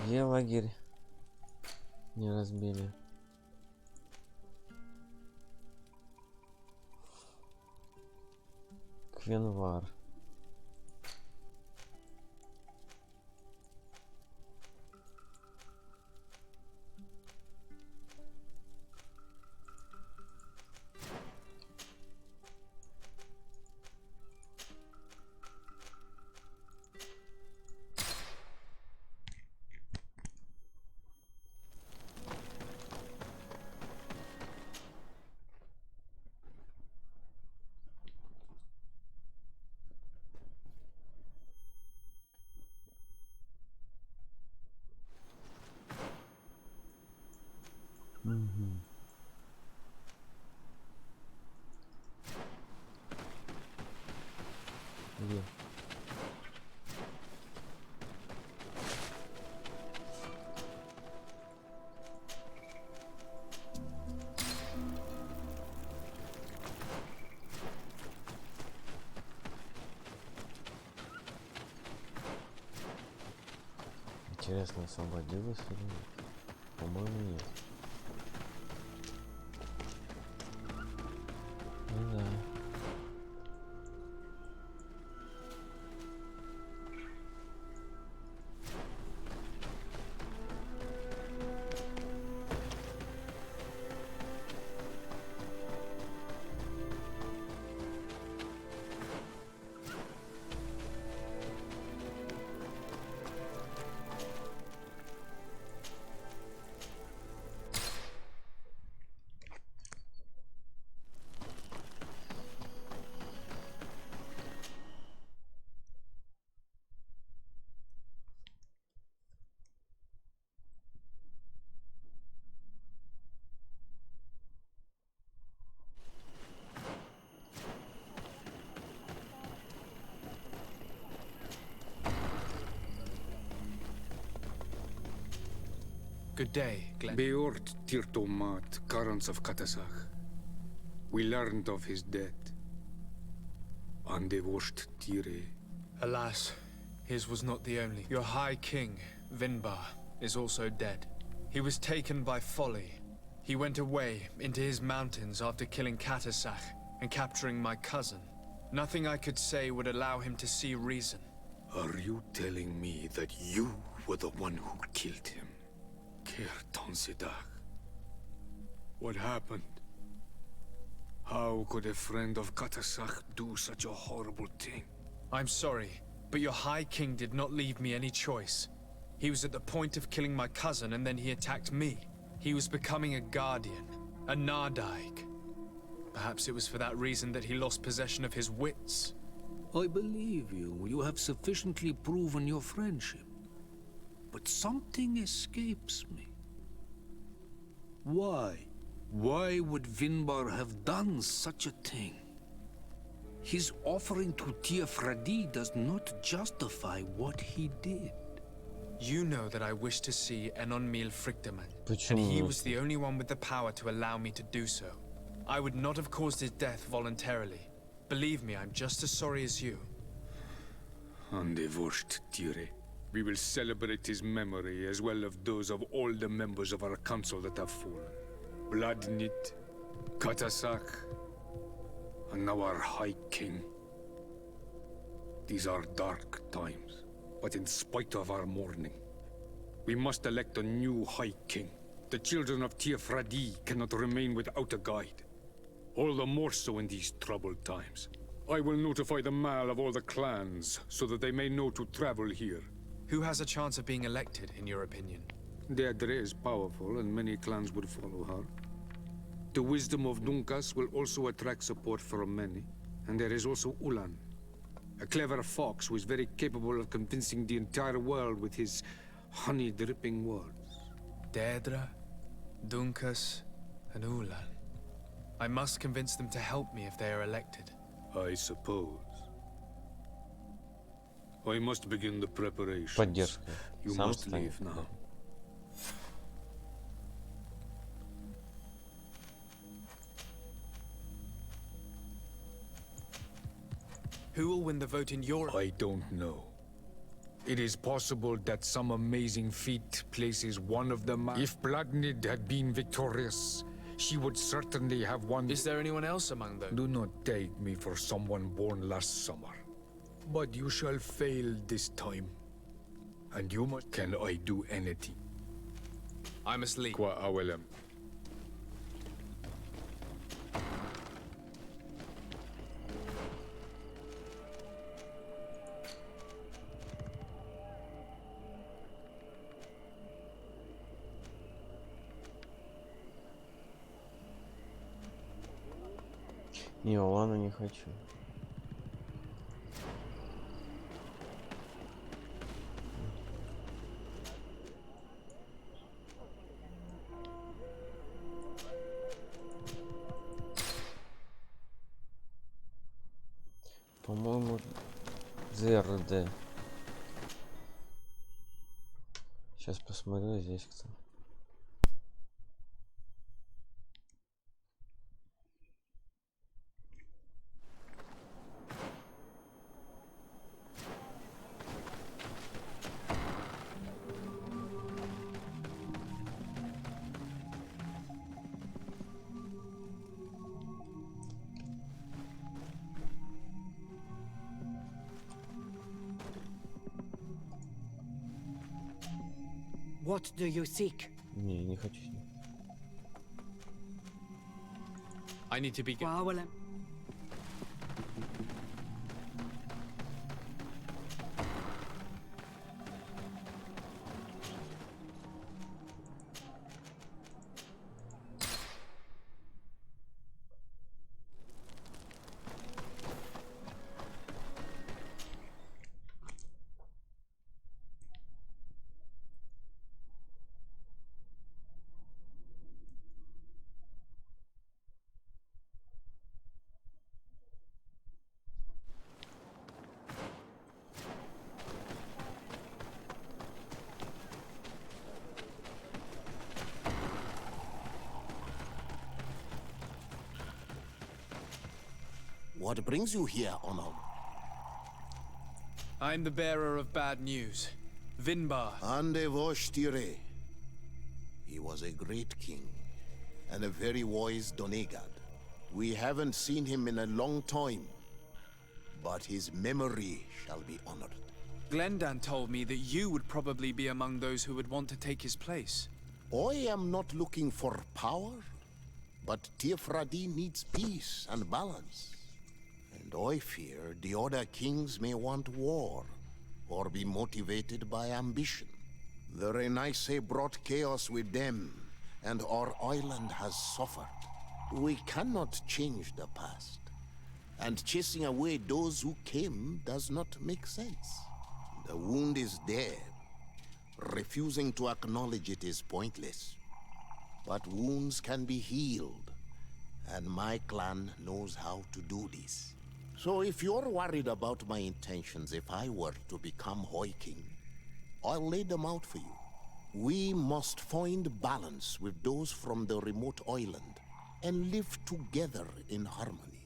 Где лагерь не разбили? Квенвар. Где? Интересно, освободилась или нет? По-моему, нет. Ну да. Good day, Glenn. Beort Tirtomat, Karans of Katasach. We learned of his death. Andevosht Tire. Alas, his was not the only. Your High King, Vinbar, is also dead. He was taken by folly. He went away into his mountains after killing Katasach and capturing my cousin. Nothing I could say would allow him to see reason. Are you telling me that you were the one who killed him? Kirtan Sidak. What happened? How could a friend of Katasach do such a horrible thing? I'm sorry, but your High King did not leave me any choice. He was at the point of killing my cousin and then he attacked me. He was becoming a guardian, a Nardaig. Perhaps it was for that reason that he lost possession of his wits. I believe you. You have sufficiently proven your friendship. But something escapes me. Why? Why would Vinbar have done such a thing? His offering to Tiafradi does not justify what he did. You know that I wish to see Enon Mil Frictaman, and Почему? he was the only one with the power to allow me to do so. I would not have caused his death voluntarily. Believe me, I'm just as sorry as you. Undivorced Tire. We will celebrate his memory as well as those of all the members of our council that have fallen. Bloodnit, Katasak, and now our High King. These are dark times, but in spite of our mourning, we must elect a new High King. The children of Tiafradi cannot remain without a guide. All the more so in these troubled times. I will notify the Mal of all the clans, so that they may know to travel here. Who has a chance of being elected, in your opinion? Deirdre is powerful, and many clans would follow her. The wisdom of Dunkas will also attract support from many. And there is also Ulan, a clever fox who is very capable of convincing the entire world with his honey-dripping words. Deirdre, Dunkas, and Ulan. I must convince them to help me if they are elected. I suppose. I must begin the preparations. Поддержка. You Сам must станет, leave now. да. Who will win the vote in your... I don't know. It is possible that some amazing feat places one of them. If Bloodnid had been victorious, she would certainly have won. Is there anyone else among them? Do not take me for someone born last summer. But you shall fail this time. And you must... Can I do anything? I must leave. Qua awelem. Не, Олану не хочу. По-моему, ЗРД. Сейчас посмотрю здесь кто. What do you seek? Не, не хочу. I need to be... What brings you here, Onom? I'm the bearer of bad news. Vinbar. Ande Voshtire. He was a great king, and a very wise Donegad. We haven't seen him in a long time, but his memory shall be honored. Glendan told me that you would probably be among those who would want to take his place. I am not looking for power, but Tiafradi needs peace and balance. And I fear the other kings may want war, or be motivated by ambition. The Renaise brought chaos with them, and our island has suffered. We cannot change the past, and chasing away those who came does not make sense. The wound is there. Refusing to acknowledge it is pointless. But wounds can be healed, and my clan knows how to do this. So if you're worried about my intentions if I were to become Hoi King, I'll lay them out for you. We must find balance with those from the remote island and live together in harmony.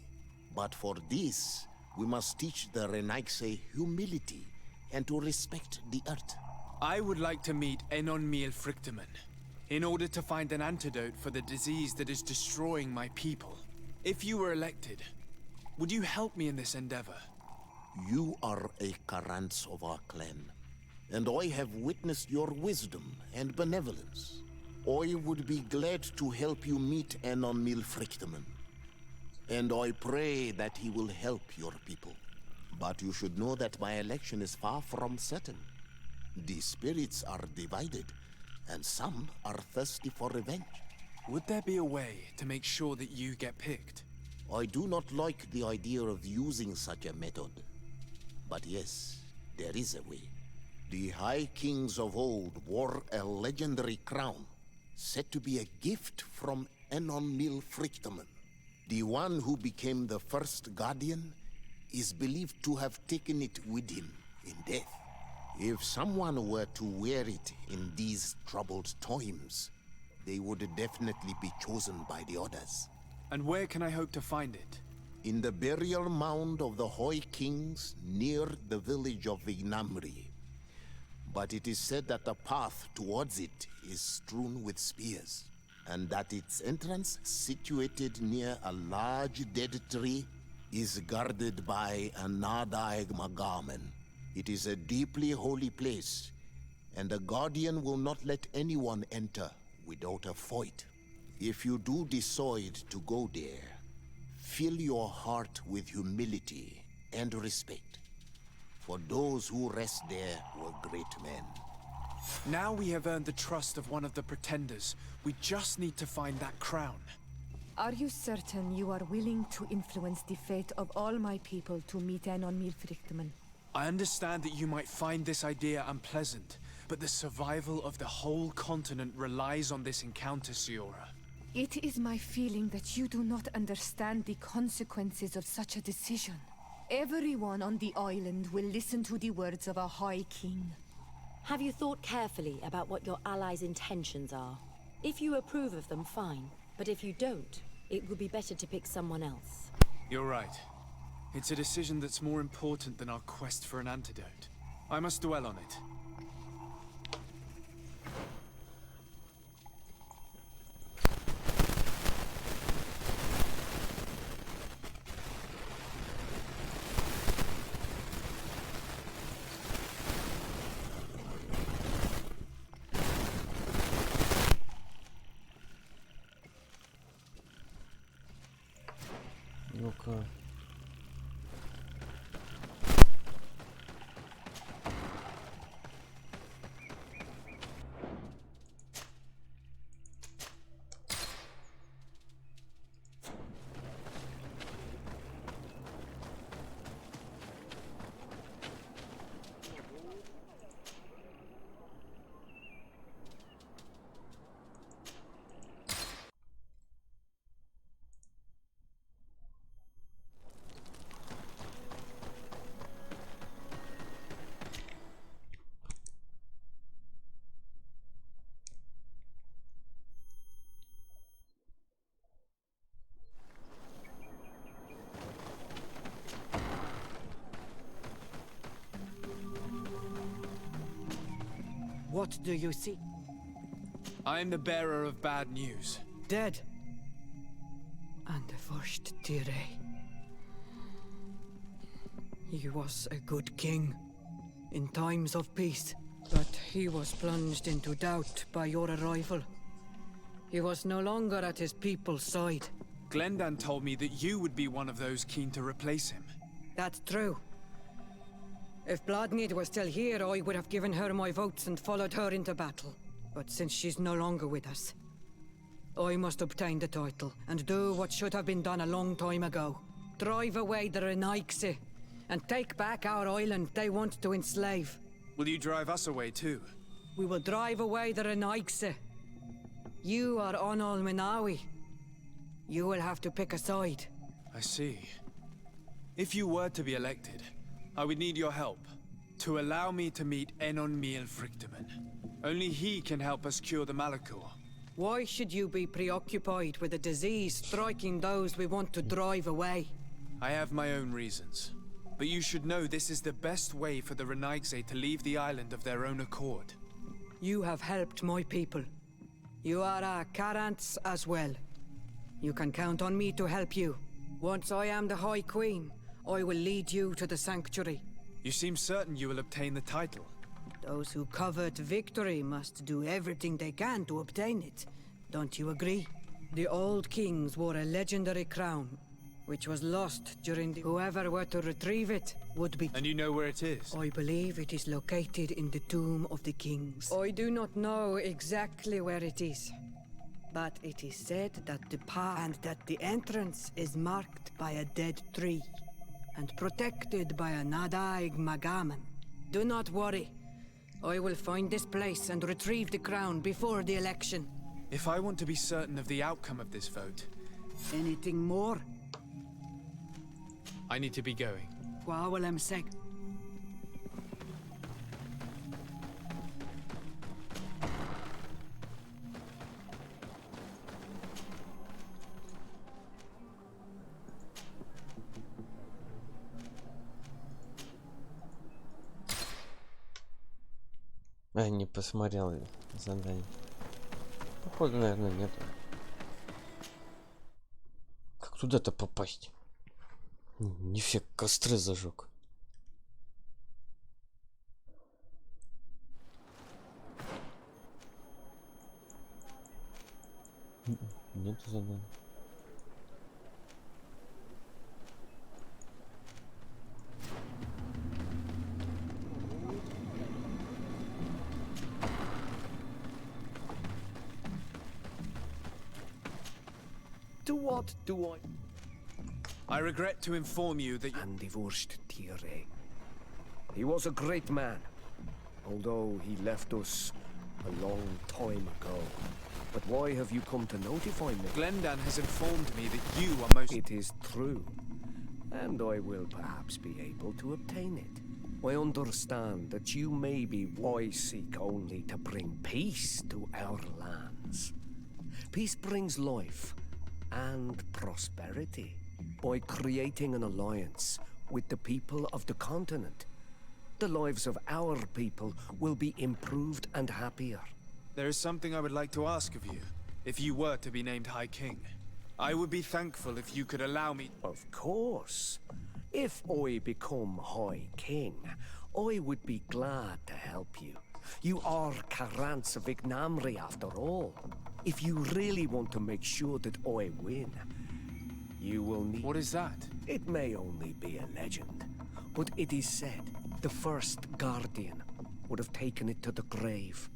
But for this, we must teach the Renaigse humility and to respect the earth. I would like to meet Enon Miel Frichtemann in order to find an antidote for the disease that is destroying my people. If you were elected, would you help me in this endeavor? You are a Karants of our clan, and I have witnessed your wisdom and benevolence. I would be glad to help you meet Enon Miel Frichtemann, and I pray that he will help your people. But you should know that my election is far from certain. The spirits are divided, and some are thirsty for revenge. Would there be a way to make sure that you get picked? I do not like the idea of using such a method. But yes, there is a way. The High Kings of old wore a legendary crown, said to be a gift from Enon Miel Frichtemann. The one who became the first Guardian is believed to have taken it with him in death. If someone were to wear it in these troubled times, they would definitely be chosen by the others. And where can I hope to find it? In the burial mound of the Hoi Kings near the village of Vignamri. But it is said that the path towards it is strewn with spears, and that its entrance, situated near a large dead tree, is guarded by a Nadaig Magamen. It is a deeply holy place, and the Guardian will not let anyone enter without a fight. If you do decide to go there, fill your heart with humility and respect. For those who rest there were great men. Now we have earned the trust of one of the pretenders. We just need to find that crown. Are you certain you are willing to influence the fate of all my people to meet Enon Miel Frichtemann? I understand that you might find this idea unpleasant, but the survival of the whole continent relies on this encounter, Siora. It is my feeling that you do not understand the consequences of such a decision. Everyone on the island will listen to the words of a High King. Have you thought carefully about what your allies' intentions are? If you approve of them, fine. But if you don't, it would be better to pick someone else. You're right. It's a decision that's more important than our quest for an antidote. I must dwell on it. Ну-ка. What do you see? I am the bearer of bad news. Dead. And the first Tire. He was a good king in times of peace, but he was plunged into doubt by your arrival. He was no longer at his people's side. Glendan told me that you would be one of those keen to replace him. That's true. If Bloodmead was still here, I would have given her my votes and followed her into battle. But since she's no longer with us, I must obtain the title and do what should have been done a long time ago. Drive away the Renaigse and take back our island they want to enslave. Will you drive us away too? We will drive away the Renaigse. You are Onol Minawi. You will have to pick a side. I see. If you were to be elected, I would need your help to allow me to meet Enon Miel Frichteman. Only he can help us cure the Malachor. Why should you be preoccupied with a disease striking those we want to drive away? I have my own reasons. But you should know this is the best way for the Renaigse to leave the island of their own accord. You have helped my people. You are our Karants as well. You can count on me to help you. Once I am the High Queen, I will lead you to the Sanctuary. You seem certain you will obtain the title. Those who covet victory must do everything they can to obtain it. Don't you agree? The old kings wore a legendary crown, which was lost during the... Whoever were to retrieve it would be... And you know where it is? I believe it is located in the Tomb of the Kings. I do not know exactly where it is, but it is said that the path and that the entrance is marked by a dead tree and protected by a Nadaig Magaman. Do not worry. I will find this place and retrieve the crown before the election. If I want to be certain of the outcome of this vote... Anything more? I need to be going. Quawalem seg. Не посмотрел задание. Походу, наверное, нет. Как туда-то попасть? Нифиг, костры зажег. Нет задания. To what do I regret to inform you that... And divorced Tire. He was a great man, although he left us a long time ago. But why have you come to notify me? Glendan has informed me that you are most... It is true, and I will perhaps be able to obtain it. I understand that you may be why seek only to bring peace to our lands. Peace brings life and prosperity by creating an alliance with the people of the continent. The lives of our people will be improved and happier. There is something I would like to ask of you, if you were to be named High King. I would be thankful if you could allow me... Of course. If I become High King, I would be glad to help you. You are Karants of Ignamri after all. If you really want to make sure that I win, you will need... What is that? It may only be a legend, but it is said the first Guardian would have taken it to the grave.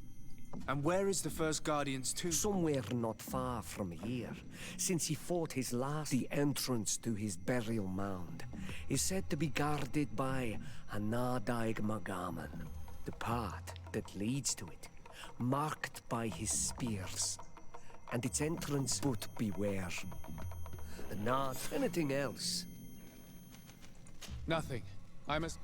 And where is the first Guardian's tomb? Somewhere not far from here. Since he fought his last, the entrance to his burial mound is said to be guarded by a Nadaig Magaman. The path that leads to it, marked by his spears. And its entrance, but beware. Not anything else. Nothing. I must...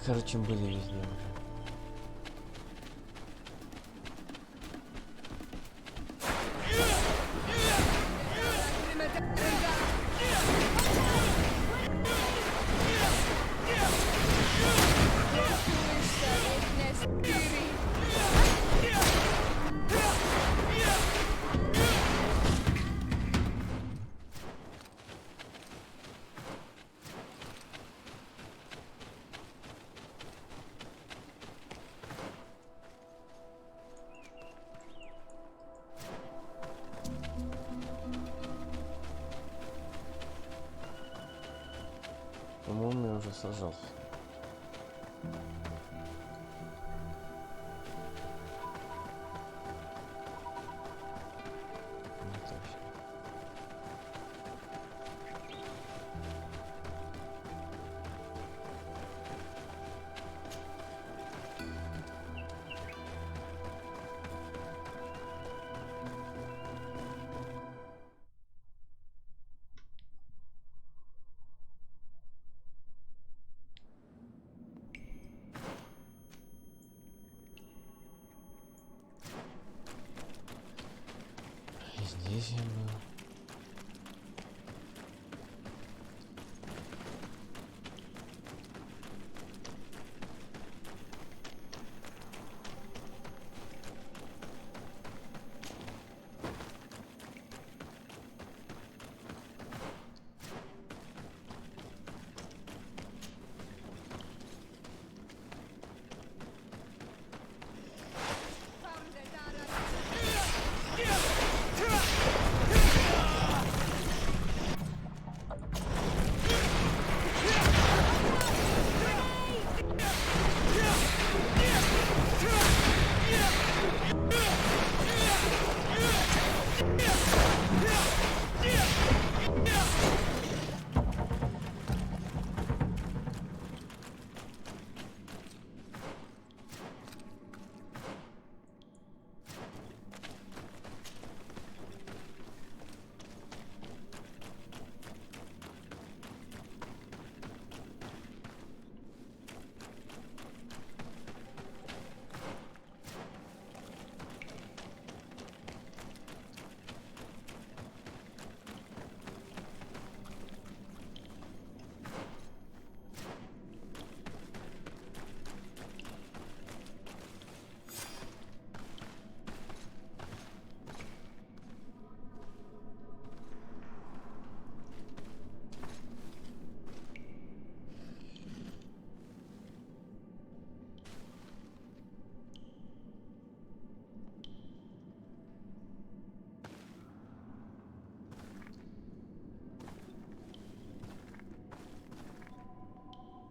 Короче, были везде уже. уже сражался. Не точно. И здесь я был.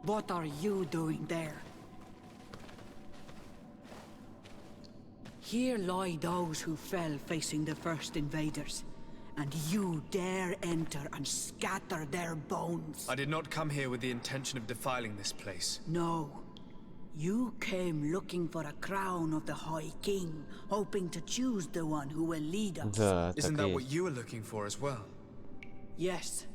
What are you doing there? Here lie those who fell facing the first invaders, and you dare enter and scatter their bones. I did not come here with the intention of defiling this place. No. You came looking for a crown of the High King, hoping to choose the one who will lead us. Да, Isn't так that и what есть. you were looking for as well? Yes,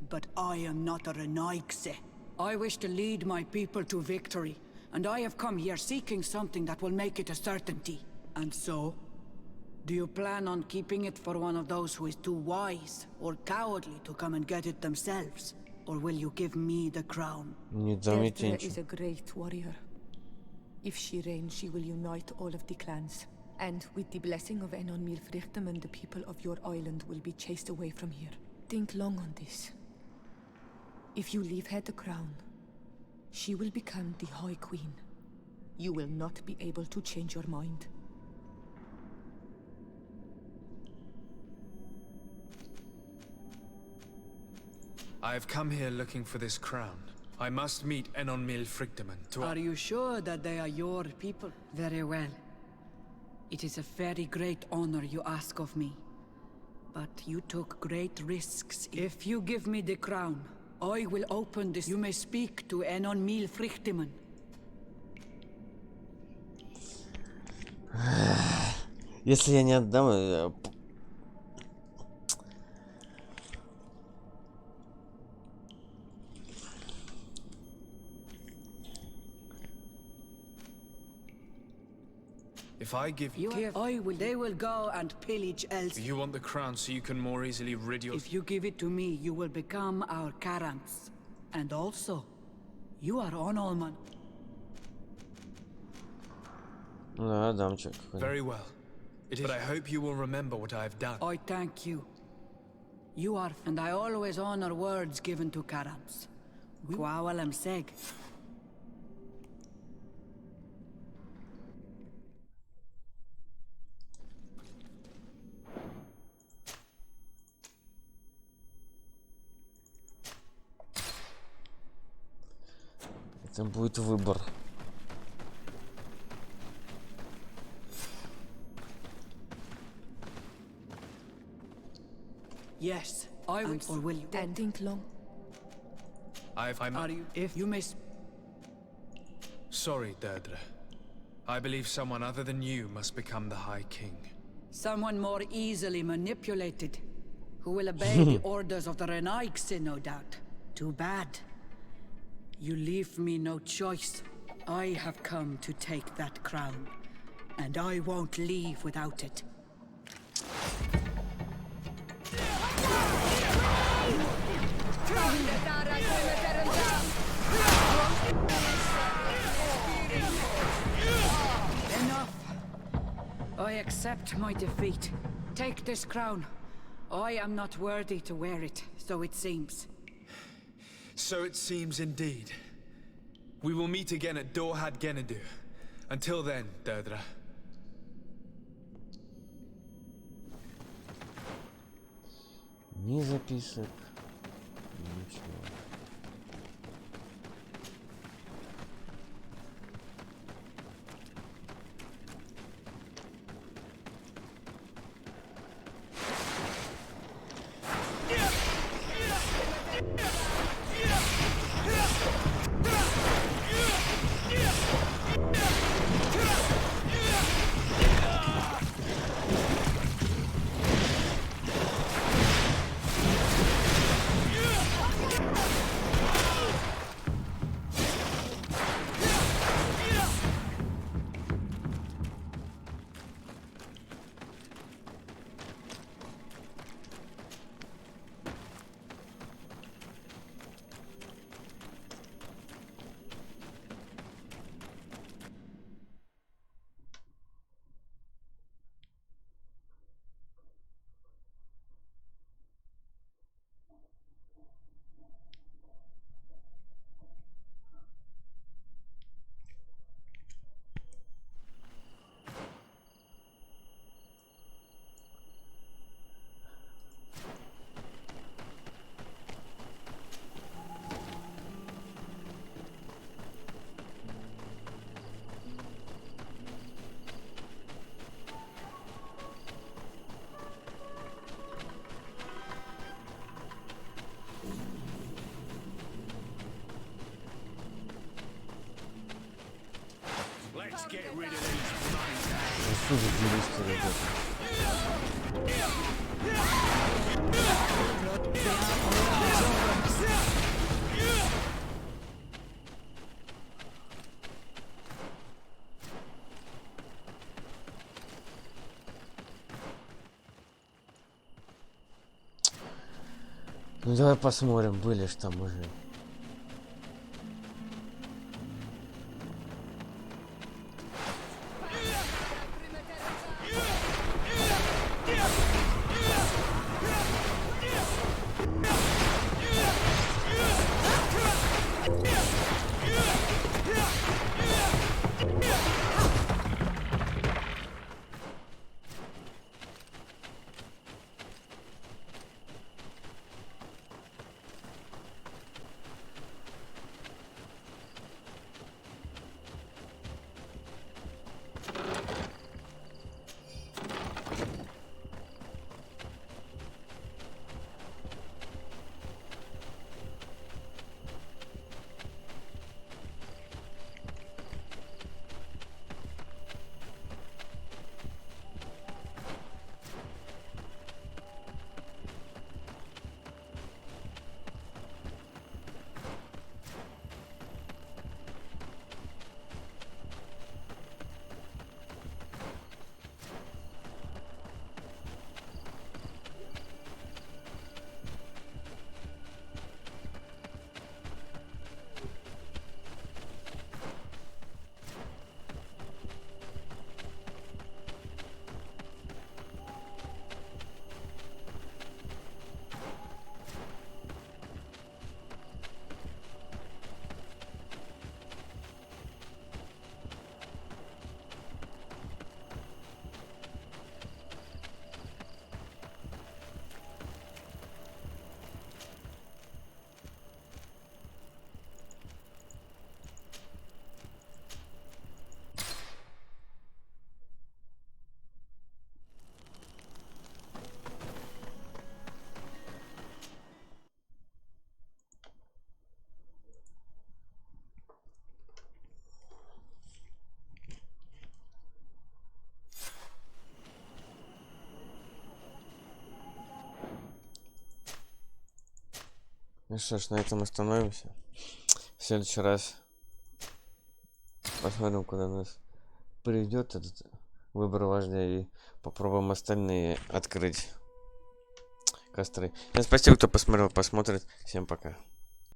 but I am not a Renaigse. I wish to lead my people to victory, and I have come here seeking something that will make it a certainty. And so, do you plan on keeping it for one of those who is too wise or cowardly to come and get it themselves? Or will you give me the crown? Не заметь Deirdre ничего. is a great warrior. If she reigns, she will unite all of the clans. And with the blessing of Enon Milfrichtem, the people of your island will be chased away from here. Think long on this. If you leave her the crown, she will become the High Queen. You will not be able to change your mind. I have come here looking for this crown. I must meet Enon Milfrichtem to... Are you sure that they are your people? Very well. It is a very great honor you ask of me. But you took great risks. If you give me the crown, I will open this. You may speak to Enon Milfrichtem. Если я не отдам... If I give you... They will go and pillage else. You want the crown so you can more easily rid your... If you give it to me, you will become our Karams. And also, you are Onolman. Да, дамчик. Very well. But I hope you will remember what I have done. I thank you. You are, and I always honor words given to Karams. Kwawalem seg. Это будет выбор. Yes, I would. Or will you? Don't think long. I'm. Are you? If you miss. Sorry, Deirdre. I believe someone other than you must become the High King. Someone more easily manipulated, who will obey the orders of the Renaigse, no doubt. Too bad. You leave me no choice. I have come to take that crown, and I won't leave without it. Enough. I accept my defeat. Take this crown. I am not worthy to wear it, so it seems. So it seems indeed. We will meet again at Dorhad Genadu. Until then, Deirdre. Ни записок, ничего. Let's get rid of these bloody Ну что за делишки, ребята? Ну давай посмотрим, были ж там уже. Ну что ж, на этом остановимся. В следующий раз посмотрим, куда нас приведет этот выбор вождя, и попробуем остальные открыть костры. Всем спасибо, кто посмотрел, посмотрит. Всем пока.